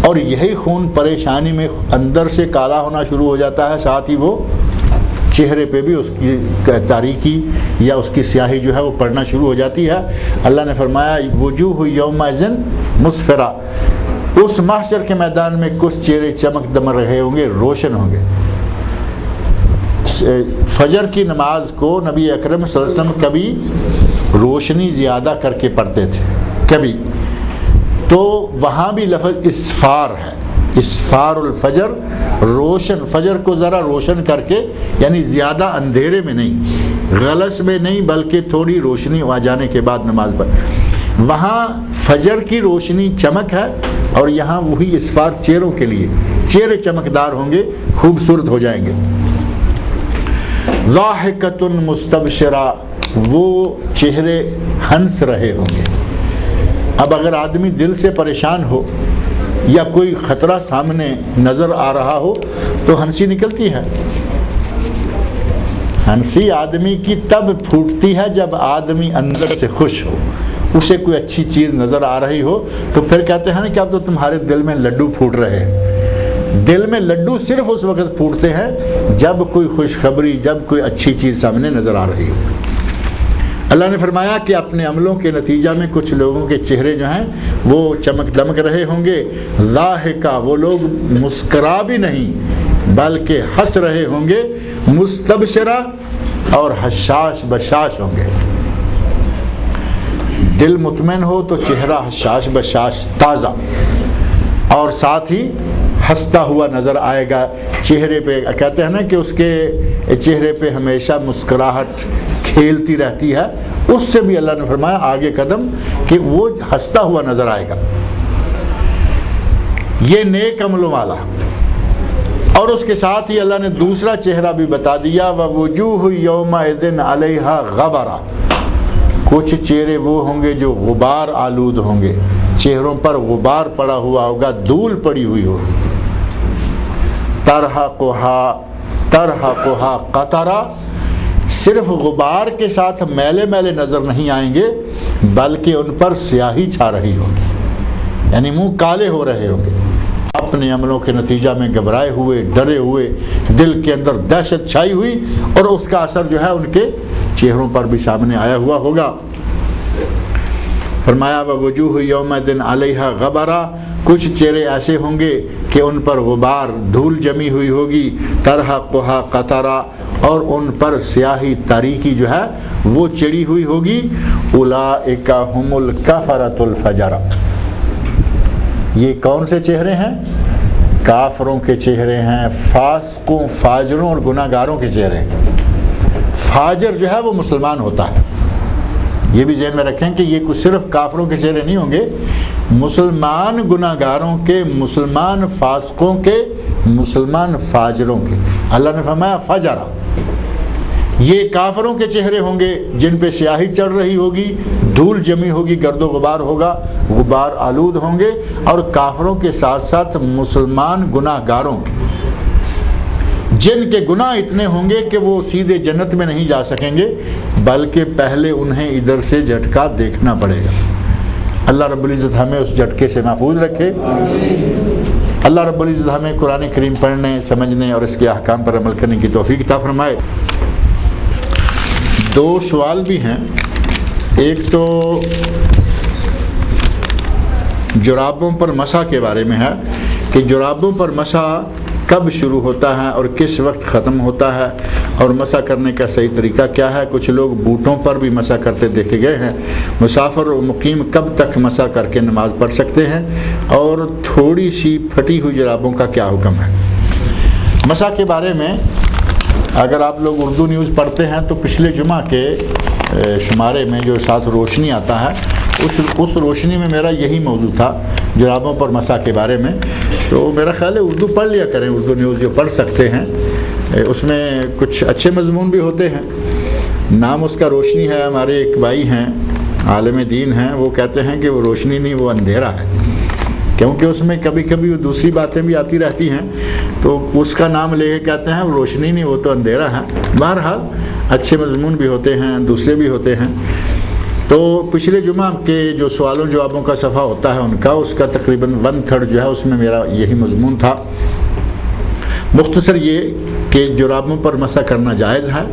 اور یہی خون پریشانی میں اندر سے کالا ہونا شروع ہو جاتا ہے، ساتھ ہی وہ چہرے پہ بھی اس کی تاریکی یا اس کی سیاہی جو ہے وہ پڑنا شروع ہو جاتی ہے۔ اللہ نے فرمایا وجوہ یومئذ مسفرہ، اس محشر کے میدان میں کچھ چہرے چمک دمک رہے ہوں گے، روشن ہوں گے۔ فجر کی نماز کو نبی اکرم صلی اللہ علیہ وسلم کبھی روشنی زیادہ کر کے پڑھتے تھے، کبھی تو وہاں بھی لفظ اسفار ہے، اسفار الفجر، روشن، فجر کو ذرا روشن کر کے، یعنی زیادہ اندھیرے میں نہیں، غلس میں نہیں، بلکہ تھوڑی روشنی آ جانے کے بعد نماز پڑھ۔ وہاں فجر کی روشنی چمک ہے، اور یہاں وہی اسفار چہروں کے لیے، چہرے چمکدار ہوں گے، خوبصورت ہو جائیں گے۔ ضاحکۃ مستبشرہ، وہ چہرے ہنس رہے ہوں گے۔ اب اگر آدمی دل سے پریشان ہو یا کوئی خطرہ سامنے نظر آ رہا ہو تو ہنسی نکلتی ہے۔ ہنسی آدمی کی تب پھوٹتی ہے جب آدمی اندر سے خوش ہو، اسے کوئی اچھی چیز نظر آ رہی ہو تو پھر کہتے ہیں نا کہ اب تو تمہارے دل میں لڈو پھوٹ رہے ہیں۔ دل میں لڈو صرف اس وقت پھوٹتے ہیں جب کوئی خوشخبری، جب کوئی اچھی چیز سامنے نظر آ رہی ہو۔ اللہ نے فرمایا کہ اپنے عملوں کے نتیجہ میں کچھ لوگوں کے چہرے جو ہیں وہ چمک دمک رہے ہوں گے۔ ضاحکہ، وہ لوگ مسکرا بھی نہیں بلکہ ہنس رہے ہوں گے۔ مستبشرہ، اور حشاش بشاش ہوں گے۔ دل مطمئن ہو تو چہرہ حشاش بشاش، تازہ، اور ساتھ ہی ہنستا ہوا نظر آئے گا۔ چہرے پہ کہتے ہیں نا کہ اس کے چہرے پہ ہمیشہ مسکراہٹ کھیلتی رہتی ہے، اس سے بھی اللہ نے فرمایا آگے قدم کہ وہ ہنستا ہوا نظر آئے گا۔ یہ نیک عملوں والا، اور اس کے ساتھ ہی اللہ نے دوسرا چہرہ بھی بتا دیا، وَوُجُوهُ يَوْمَئِذٍ عَلَيْهَا غَبَرَةٌ، کچھ چہرے وہ ہوں گے جو غبار آلود ہوں گے، چہروں پر غبار پڑا ہوا ہوگا، دھول پڑی ہوئی ہوگی۔ ترہقھا قطرہ، صرف غبار کے ساتھ میلے میلے نظر نہیں آئیں گے بلکہ ان پر سیاہی چھا رہی ہوگی، یعنی منہ کالے ہو رہے ہوں گے، اپنے عملوں کے نتیجہ میں گھبرائے ہوئے، ڈرے ہوئے، دل کے اندر دہشت چھائی ہوئی، اور اس کا اثر جو ہے ان کے چہروں پر بھی سامنے آیا ہوا ہوگا۔ فرمایا وَوُجُوهُ يَوْمَئِذٍ عَلَيْهَا غَبَرَةٌ، کچھ چہرے ایسے ہوں گے کہ ان پر غبار، دھول جمی ہوئی ہوگی، ترہقھا قطرہ، اور ان پر سیاہی تاریکی جو ہے وہ چڑی ہوئی ہوگی۔ اولئک ھم الکفرۃ الفجرہ، یہ کون سے چہرے ہیں؟ کافروں کے چہرے ہیں، فاسقوں، فاجروں اور گناہگاروں کے چہرے ہیں۔ فاجر جو ہے وہ مسلمان ہوتا ہے، یہ بھی ذہن میں رکھیں کہ یہ کچھ صرف کافروں کے چہرے نہیں ہوں گے، مسلمان گناہ گاروں کے، مسلمان فاسقوں کے، مسلمان فاجروں کے۔ اللہ نے فرمایا فجرا، یہ کافروں کے چہرے ہوں گے جن پہ سیاہی چڑھ رہی ہوگی، دھول جمی ہوگی، گرد و غبار ہوگا، غبار آلود ہوں گے، اور کافروں کے ساتھ ساتھ مسلمان گناہ گاروں کے، جن کے گناہ اتنے ہوں گے کہ وہ سیدھے جنت میں نہیں جا سکیں گے، بلکہ پہلے انہیں ادھر سے جھٹکا دیکھنا پڑے گا۔ اللہ رب العزت ہمیں اس جھٹکے سے محفوظ رکھے۔ اللہ رب العزت ہمیں قرآن کریم پڑھنے، سمجھنے اور اس کے احکام پر عمل کرنے کی توفیق عطا فرمائے۔ دو سوال بھی ہیں، ایک تو جرابوں پر مسح کے بارے میں ہے کہ جرابوں پر مسح کب شروع ہوتا ہے اور کس وقت ختم ہوتا ہے، اور مسح کرنے کا صحیح طریقہ کیا ہے۔ کچھ لوگ بوٹوں پر بھی مسح کرتے دیکھے گئے ہیں۔ مسافر و مقیم کب تک مسح کر کے نماز پڑھ سکتے ہیں، اور تھوڑی سی پھٹی ہوئی جرابوں کا کیا حکم ہے۔ مسح کے بارے میں اگر آپ لوگ اردو نیوز پڑھتے ہیں تو پچھلے جمعہ کے شمارے میں جو ساتھ روشنی آتا ہے، اس روشنی میں میرا یہی موضوع تھا، جرابوں پر مسح کے بارے میں۔ تو میرا خیال ہے اردو پڑھ لیا کریں، اردو نیوز جو پڑھ سکتے ہیں، اس میں کچھ اچھے مضمون بھی ہوتے ہیں۔ نام اس کا روشنی ہے، ہمارے ایک بھائی ہیں عالم دین ہیں، وہ کہتے ہیں کہ وہ روشنی نہیں، وہ اندھیرا ہے، کیونکہ اس میں کبھی کبھی وہ دوسری باتیں بھی آتی رہتی ہیں، تو اس کا نام لے کے کہتے ہیں وہ روشنی نہیں، وہ تو اندھیرا ہے۔ بہرحال اچھے مضمون بھی ہوتے ہیں، دوسرے بھی ہوتے ہیں۔ تو پچھلے جمعہ کے جو سوالوں جوابوں کا صفحہ ہوتا ہے ان کا، اس کا تقریباً 1/3 جو ہے اس میں میرا یہی مضمون تھا۔ مختصر یہ کہ جرابوں پر مسح کرنا جائز ہے۔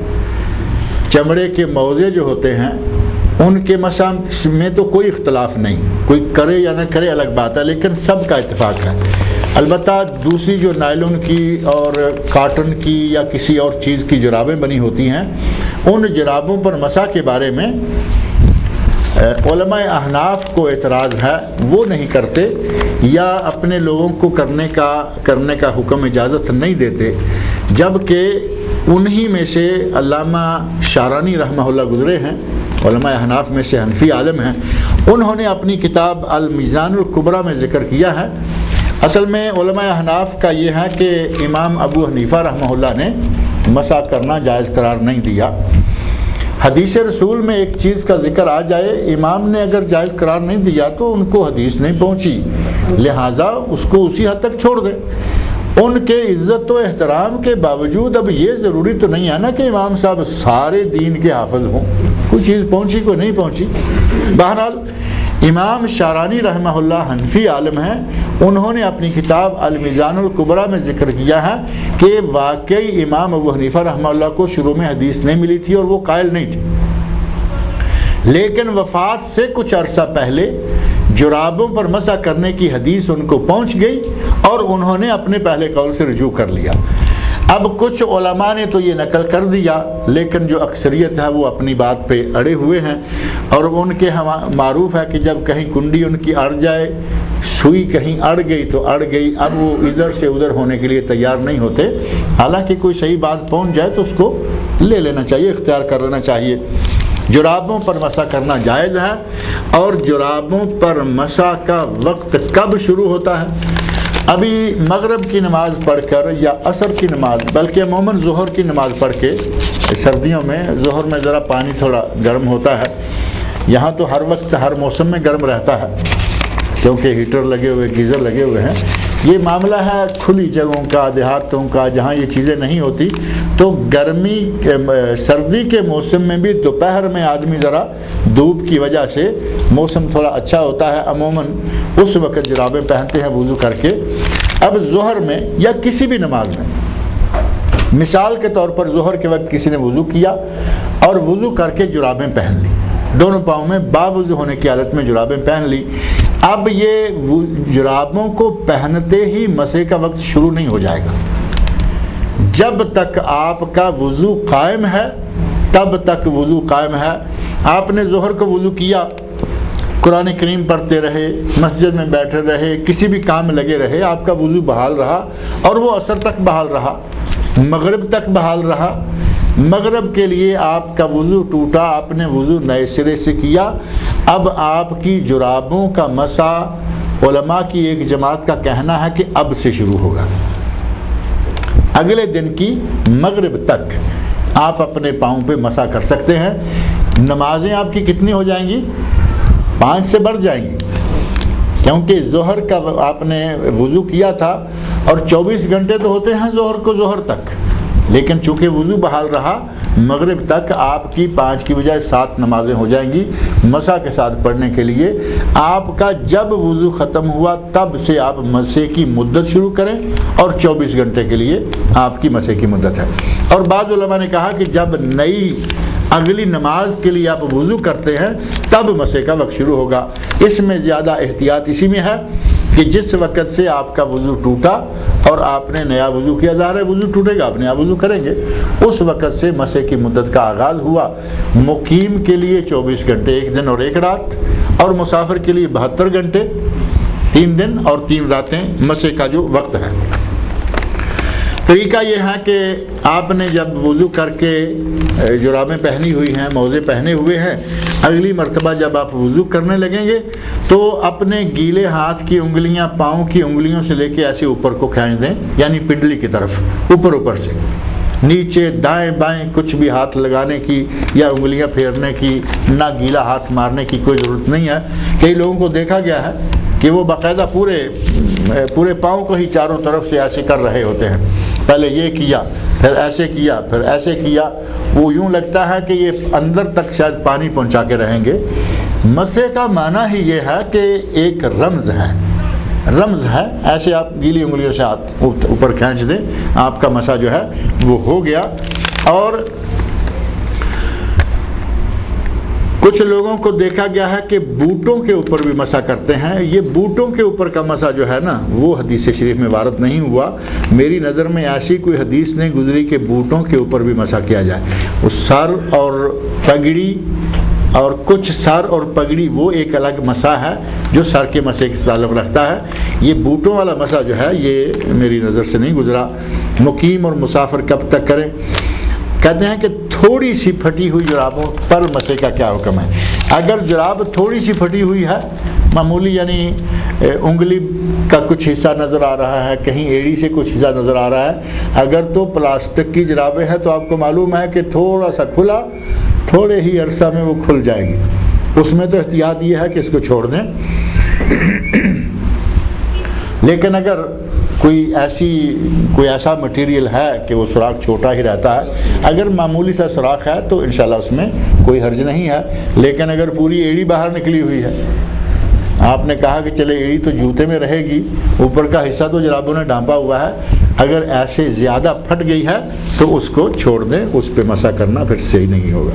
چمڑے کے موزے جو ہوتے ہیں ان کے مسح میں تو کوئی اختلاف نہیں، کوئی کرے یا نہ کرے الگ بات ہے، لیکن سب کا اتفاق ہے۔ البتہ دوسری جو نائلون کی اور کاٹن کی یا کسی اور چیز کی جرابیں بنی ہوتی ہیں، ان جرابوں پر مسح کے بارے میں علماء احناف کو اعتراض ہے، وہ نہیں کرتے یا اپنے لوگوں کو کرنے کا حکم اجازت نہیں دیتے، جبکہ انہی میں سے علامہ شارانی رحمہ اللہ گزرے ہیں، علماء احناف میں سے حنفی عالم ہیں، انہوں نے اپنی کتاب المیزان الکبریٰ میں ذکر کیا ہے۔ اصل میں علماء احناف کا یہ ہے کہ امام ابو حنیفہ رحمہ اللہ نے مسح کرنا جائز قرار نہیں دیا۔ حدیث رسول میں ایک چیز کا ذکر آ جائے، امام نے اگر جائز قرار نہیں دیا تو ان کو حدیث نہیں پہنچی، لہٰذا اس کو اسی حد تک چھوڑ دیں۔ ان کے عزت و احترام کے باوجود اب یہ ضروری تو نہیں ہے نا کہ امام صاحب سارے دین کے حافظ ہوں، کوئی چیز پہنچی کوئی نہیں پہنچی۔ بہرحال امام شارانی رحمہ اللہ حنفی عالم ہیں، انہوں نے اپنی کتاب المیزان الکبریٰ میں ذکر کیا ہے کہ واقعی امام ابو حنیفہ رحمہ اللہ کو شروع میں حدیث نہیں ملی تھی اور وہ قائل نہیں تھے، لیکن وفات سے کچھ عرصہ پہلے جرابوں پر مسح کرنے کی حدیث ان کو پہنچ گئی اور انہوں نے اپنے پہلے قول سے رجوع کر لیا۔ اب کچھ علماء نے تو یہ نقل کر دیا، لیکن جو اکثریت ہے وہ اپنی بات پہ اڑے ہوئے ہیں، اور ان کے معروف ہے کہ جب کہیں کنڈی ان کی اڑ جائے، سوئی کہیں اڑ گئی تو اڑ گئی، اب وہ ادھر سے ادھر ہونے کے لیے تیار نہیں ہوتے۔ حالانکہ کوئی صحیح بات پہنچ جائے تو اس کو لے لینا چاہیے، اختیار کر لینا چاہیے۔ جرابوں پر مسح کرنا جائز ہے، اور جرابوں پر مسح کا وقت کب شروع ہوتا ہے؟ ابھی مغرب کی نماز پڑھ کر یا عصر کی نماز، بلکہ عموماً ظہر کی نماز پڑھ کے، سردیوں میں ظہر میں ذرا پانی تھوڑا گرم ہوتا ہے، یہاں تو ہر وقت ہر موسم میں گرم رہتا ہے کیونکہ ہیٹر لگے ہوئے، گیزر لگے ہوئے ہیں۔ یہ معاملہ ہے کھلی جگہوں کا، دیہاتوں کا، جہاں یہ چیزیں نہیں ہوتی، تو سردی کے موسم میں بھی دوپہر میں آدمی ذرا دھوپ کی وجہ سے موسم تھوڑا اچھا ہوتا ہے، عموماً اس وقت جرابیں پہنتے ہیں وضو کر کے۔ اب ظہر میں یا کسی بھی نماز میں، مثال کے طور پر ظہر کے وقت کسی نے وضو کیا اور وضو کر کے جرابیں پہن لی، دونوں پاؤں میں باوضو ہونے کی حالت میں جرابیں پہن لی، اب یہ جرابوں کو پہنتے ہی مسح کا وقت شروع نہیں ہو جائے گا۔ جب تک آپ کا وضو قائم ہے تب تک وضو قائم ہے۔ آپ نے ظہر کو وضو کیا، قرآن کریم پڑھتے رہے، مسجد میں بیٹھے رہے، کسی بھی کام میں لگے رہے، آپ کا وضو بحال رہا اور وہ عصر تک بحال رہا، مغرب تک بحال رہا، مغرب کے لیے آپ کا وضو ٹوٹا، آپ نے وضو نئے سرے سے کیا، اب آپ کی جرابوں کا مسح علماء کی ایک جماعت کا کہنا ہے کہ اب سے شروع ہوگا، اگلے دن کی مغرب تک آپ اپنے پاؤں پہ مسح کر سکتے ہیں۔ نمازیں آپ کی کتنی ہو جائیں گی؟ 5 سے بڑھ جائیں گی، کیونکہ ظہر کا آپ نے وضو کیا تھا اور 24 گھنٹے تو ہوتے ہیں ظہر کو ظہر تک، لیکن چونکہ وضو بحال رہا مغرب تک آپ کی 5 کی بجائے 7 نمازیں ہو جائیں گی مسح کے ساتھ پڑھنے کے لیے۔ آپ کا جب وضو ختم ہوا تب سے آپ مسح کی مدت شروع کریں اور 24 گھنٹے کے لیے آپ کی مسح کی مدت ہے۔ اور بعض علماء نے کہا کہ جب نئی اگلی نماز کے لیے آپ وضو کرتے ہیں تب مسح کا وقت شروع ہوگا۔ اس میں زیادہ احتیاط اسی میں ہے کہ جس وقت سے آپ کا وضو ٹوٹا اور آپ نے نیا وضو کیا، ظاہر ہے وضو ٹوٹے گا، آپ نیا وضو کریں گے، اس وقت سے مسح کی مدت کا آغاز ہوا۔ مقیم کے لیے 24 گھنٹے 1 دن اور 1 رات، اور مسافر کے لیے 72 گھنٹے 3 دن اور 3 راتیں مسح کا جو وقت ہے۔ طریقہ یہ ہے کہ آپ نے جب وضو کر کے جرابیں پہنی ہوئی ہیں، موزے پہنے ہوئے ہیں، اگلی مرتبہ جب آپ وضو کرنے لگیں گے تو اپنے گیلے ہاتھ کی انگلیاں پاؤں کی انگلیوں سے لے کے ایسے اوپر کو کھینچ دیں، یعنی پنڈلی کی طرف اوپر سے، نیچے دائیں بائیں کچھ بھی ہاتھ لگانے کی یا انگلیاں پھیرنے کی، نہ گیلا ہاتھ مارنے کی کوئی ضرورت نہیں ہے۔ کئی لوگوں کو دیکھا گیا ہے کہ وہ باقاعدہ پورے پاؤں کو ہی چاروں طرف سے ایسے کر رہے ہوتے ہیں، پہلے یہ کیا پھر ایسے کیا پھر ایسے کیا، وہ یوں لگتا ہے کہ یہ اندر تک شاید پانی پہنچا کے رہیں گے۔ مسح کا معنی ہی یہ ہے کہ ایک رمز ہے، ایسے آپ گیلی انگلیوں سے ہاتھ اوپر کھینچ دیں، آپ کا مسح جو ہے وہ ہو گیا۔ اور کچھ لوگوں کو دیکھا گیا ہے کہ بوٹوں کے اوپر بھی مسح کرتے ہیں۔ یہ بوٹوں کے اوپر کا مسح جو ہے نا وہ حدیث شریف میں وارد نہیں ہوا، میری نظر میں ایسی کوئی حدیث نہیں گزری کہ بوٹوں کے اوپر بھی مسح کیا جائے۔ وہ سر اور پگڑی اور کچھ سر اور پگڑی وہ ایک الگ مسح ہے جو سر کے مسح کے تعلق رکھتا ہے، یہ بوٹوں والا مسح جو ہے یہ میری نظر سے نہیں گزرا۔ مقیم اور مسافر کب تک کریں؟ کہتے ہیں کہ تھوڑی سی پھٹی ہوئی جرابوں پر مسح کا کیا حکم ہے؟ اگر جراب تھوڑی سی پھٹی ہوئی ہے، معمولی یعنی انگلی کا کچھ حصہ نظر آ رہا ہے، کہیں ایڑی سے کچھ حصہ نظر آ رہا ہے، اگر تو پلاسٹک کی جرابیں ہیں تو آپ کو معلوم ہے کہ تھوڑا سا کھلا، تھوڑے ہی عرصہ میں وہ کھل جائے گی، اس میں تو احتیاط یہ ہے کہ اس کو چھوڑ دیں۔ لیکن اگر کوئی ایسا مٹیریل ہے کہ وہ سوراخ چھوٹا ہی رہتا ہے، اگر معمولی سا سوراخ ہے تو انشاءاللہ اس میں کوئی حرج نہیں ہے، لیکن اگر پوری ایڑی باہر نکلی ہوئی ہے، آپ نے کہا کہ چلے ایڑی تو جوتے میں رہے گی، اوپر کا حصہ تو جرابوں نے ڈھانپا ہوا ہے، اگر ایسے زیادہ پھٹ گئی ہے تو اس کو چھوڑ دیں، اس پہ مسح کرنا پھر صحیح نہیں ہوگا۔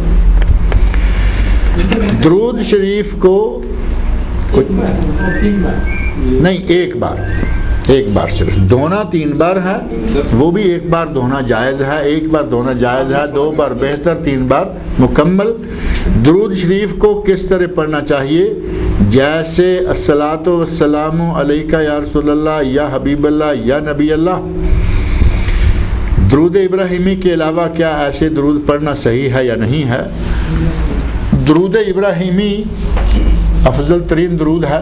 درود شریف کو نہیں، ایک بار صرف دھونا 3 بار ہے، وہ بھی 1 بار دھونا جائز ہے، 1 بار دھونا جائز ہے، 2 بار بہتر، 3 بار مکمل۔ درود شریف کو کس طرح پڑھنا چاہیے؟ جیسے الصلاۃ والسلام علیک یا رسول اللہ یا حبیب اللہ یا نبی اللہ۔ درود ابراہیمی کے علاوہ کیا ایسے درود پڑھنا صحیح ہے یا نہیں ہے؟ درود ابراہیمی افضل ترین درود ہے۔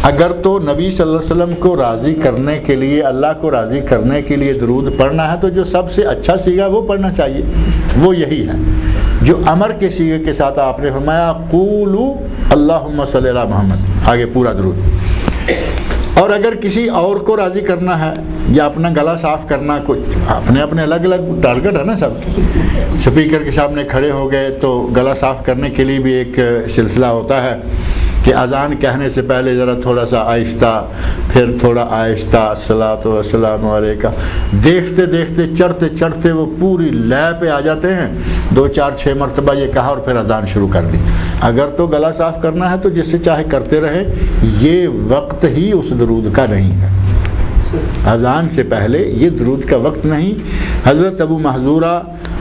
اگر تو نبی صلی اللہ علیہ وسلم کو راضی کرنے کے لیے، اللہ کو راضی کرنے کے لیے درود پڑھنا ہے تو جو سب سے اچھا سیغہ وہ پڑھنا چاہیے، وہ یہی ہے جو امر کے سیغے کے ساتھ آپ نے فرمایا قولوا اللہم صلی علی محمد، آگے پورا درود۔ اور اگر کسی اور کو راضی کرنا ہے یا اپنا گلا صاف کرنا، کچھ اپنے الگ الگ ٹارگٹ ہے نا سب کے، سپیکر کے سامنے کھڑے ہو گئے تو گلا صاف کرنے کے لیے بھی ایک سلسلہ ہوتا ہے کہ اذان کہنے سے پہلے ذرا تھوڑا سا آہستہ، پھر تھوڑا آہستہ الصلاۃ والسلام علیکہ، دیکھتے دیکھتے چڑھتے چڑھتے وہ پوری لے پہ آ جاتے ہیں، 2 4 6 مرتبہ یہ کہا اور پھر اذان شروع کر دی۔ اگر تو گلا صاف کرنا ہے تو جس سے چاہے کرتے رہے، یہ وقت ہی اس درود کا نہیں ہے، اذان سے پہلے یہ درود کا وقت نہیں۔ حضرت ابو محذورہ،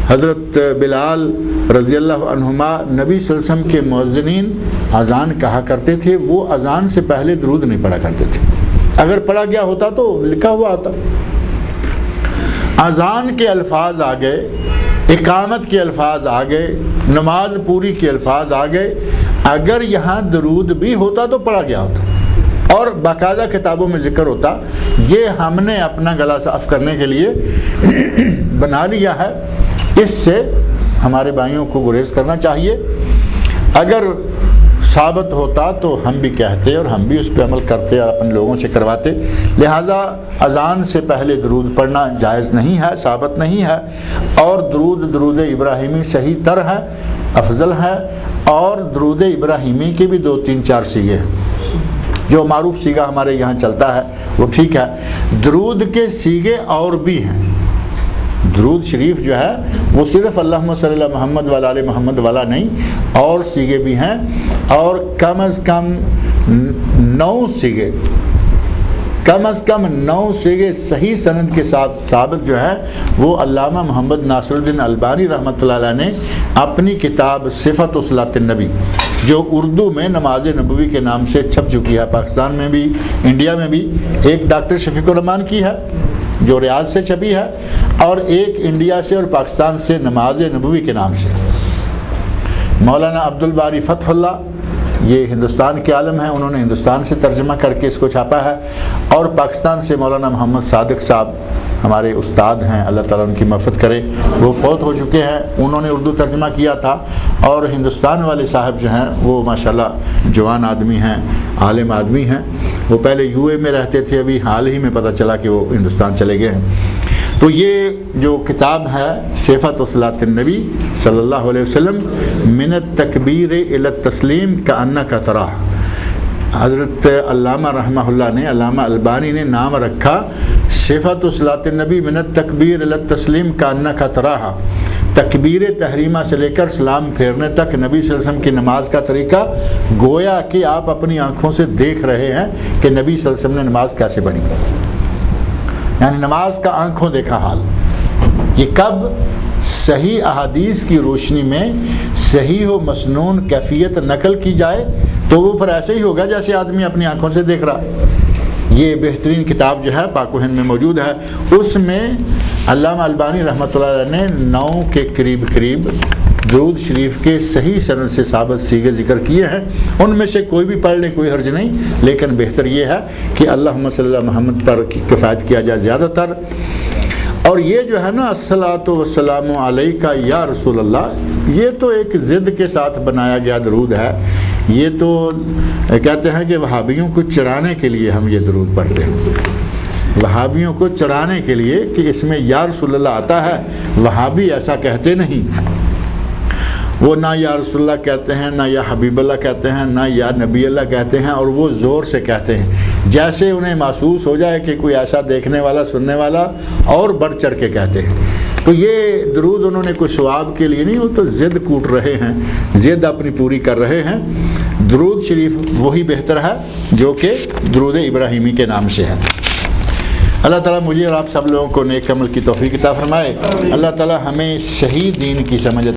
حضرت بلال رضی اللہ عنہما نبی صلی اللہ علیہ وسلم کے مؤذنین اذان کہا کرتے تھے، وہ اذان سے پہلے درود نہیں پڑھا کرتے تھے، اگر پڑھا گیا ہوتا تو لکھا ہوا آتا۔ اذان کے الفاظ آ گئے اقامت کے الفاظ آ گئے، نماز پوری کے الفاظ آ گئے، اگر یہاں درود بھی ہوتا تو پڑھا گیا ہوتا اور باقاعدہ کتابوں میں ذکر ہوتا. یہ ہم نے اپنا گلا صاف کرنے کے لیے بنا لیا ہے. اس سے ہمارے بھائیوں کو گریز کرنا چاہیے. اگر ثابت ہوتا تو ہم بھی کہتے اور ہم بھی اس پہ عمل کرتے اور اپنے لوگوں سے کرواتے. لہٰذا اذان سے پہلے درود پڑھنا جائز نہیں ہے، ثابت نہیں ہے. اور درود ابراہیمی صحیح تر ہے، افضل ہے. اور درود ابراہیمی کے بھی 2 3 4 سیغے ہیں. جو معروف سیغہ ہمارے یہاں چلتا ہے وہ ٹھیک ہے. درود کے سیغے اور بھی ہیں. درود شریف جو ہے وہ صرف اللہم صلی اللہ محمد وعلی آل محمد والا نہیں، اور سیغے بھی ہیں. اور کم از کم 9 سیغے، کم از کم 9 سیغے صحیح سند کے ساتھ ثابت جو ہے وہ علامہ محمد ناصر الدین البانی رحمۃ اللہ علیہ نے اپنی کتاب صفت صلاۃ النبی، جو اردو میں نماز نبوی کے نام سے چھپ چکی ہے، پاکستان میں بھی انڈیا میں بھی. ایک ڈاکٹر شفیق الرحمان کی ہے جو ریاض سے چھپی ہے، اور ایک انڈیا سے اور پاکستان سے نماز نبوی کے نام سے. مولانا عبد الباری فتح اللہ یہ ہندوستان کے عالم ہیں، انہوں نے ہندوستان سے ترجمہ کر کے اس کو چھاپا ہے. اور پاکستان سے مولانا محمد صادق صاحب ہمارے استاد ہیں، اللہ تعالیٰ ان کی مغفرت کرے، وہ فوت ہو چکے ہیں، انہوں نے اردو ترجمہ کیا تھا. اور ہندوستان والے صاحب جو ہیں وہ ماشاءاللہ جوان آدمی ہیں، عالم آدمی ہیں. وہ پہلے یو اے میں رہتے تھے، ابھی حال ہی میں پتہ چلا کہ وہ ہندوستان چلے گئے ہیں. تو یہ جو کتاب ہے صفت صلاۃ النبی صلی اللہ علیہ وسلم من التکبیر الی التسلیم کأنک تراہ، حضرت علامہ رحمہ اللہ نے، علامہ البانی نے نام رکھا صفت صلاۃ النبی من التکبیر الی التسلیم کأنک تراہ. تکبیر تحریمہ سے لے کر سلام پھیرنے تک نبی صلی اللہ علیہ وسلم کی نماز کا طریقہ گویا کہ آپ اپنی آنکھوں سے دیکھ رہے ہیں کہ نبی صلی اللہ علیہ وسلم نے نماز کیسے پڑھی. یعنی نماز کا آنکھوں دیکھا حال. یہ کب؟ صحیح احادیث کی روشنی میں صحیح و مسنون کیفیت نقل کی جائے تو وہ پھر ایسے ہی ہوگا جیسے آدمی اپنی آنکھوں سے دیکھ رہا. یہ بہترین کتاب جو ہے پاک و ہند میں موجود ہے. اس میں علامہ البانی رحمۃ اللہ علیہ نے 9 کے قریب درود شریف کے صحیح سند سے ثابت سیغے ذکر کیے ہیں. ان میں سے کوئی بھی پڑھ لیں، کوئی حرج نہیں، لیکن بہتر یہ ہے کہ اللہم صلی اللہ محمد پر کفایت کیا جائے زیادہ تر. اور یہ جو ہے نا الصلاۃ والسلام علیکہ یا رسول اللہ، یہ تو ایک ضد کے ساتھ بنایا گیا درود ہے. یہ تو کہتے ہیں کہ وہابیوں کو چڑھانے کے لیے ہم یہ درود پڑھتے ہیں، وہابیوں کو چڑھانے کے لیے کہ اس میں یا رسول اللہ آتا ہے. وہابی ایسا کہتے نہیں، وہ نہ یا رسول اللہ کہتے ہیں، نہ یا حبیب اللہ کہتے ہیں، نہ یا نبی اللہ کہتے ہیں، اور وہ زور سے کہتے ہیں جیسے انہیں محسوس ہو جائے کہ کوئی ایسا دیکھنے والا سننے والا، اور بڑھ چڑھ کے کہتے ہیں. تو یہ درود انہوں نے کوئی ثواب کے لیے نہیں، وہ تو ضد کوٹ رہے ہیں، ضد اپنی پوری کر رہے ہیں. درود شریف وہی بہتر ہے جو کہ درود ابراہیمی کے نام سے ہے. اللہ تعالیٰ مجھے اور آپ سب لوگوں کو نیک عمل کی توفیق عطا فرمائے. اللہ تعالیٰ ہمیں صحیح دین کی سمجھ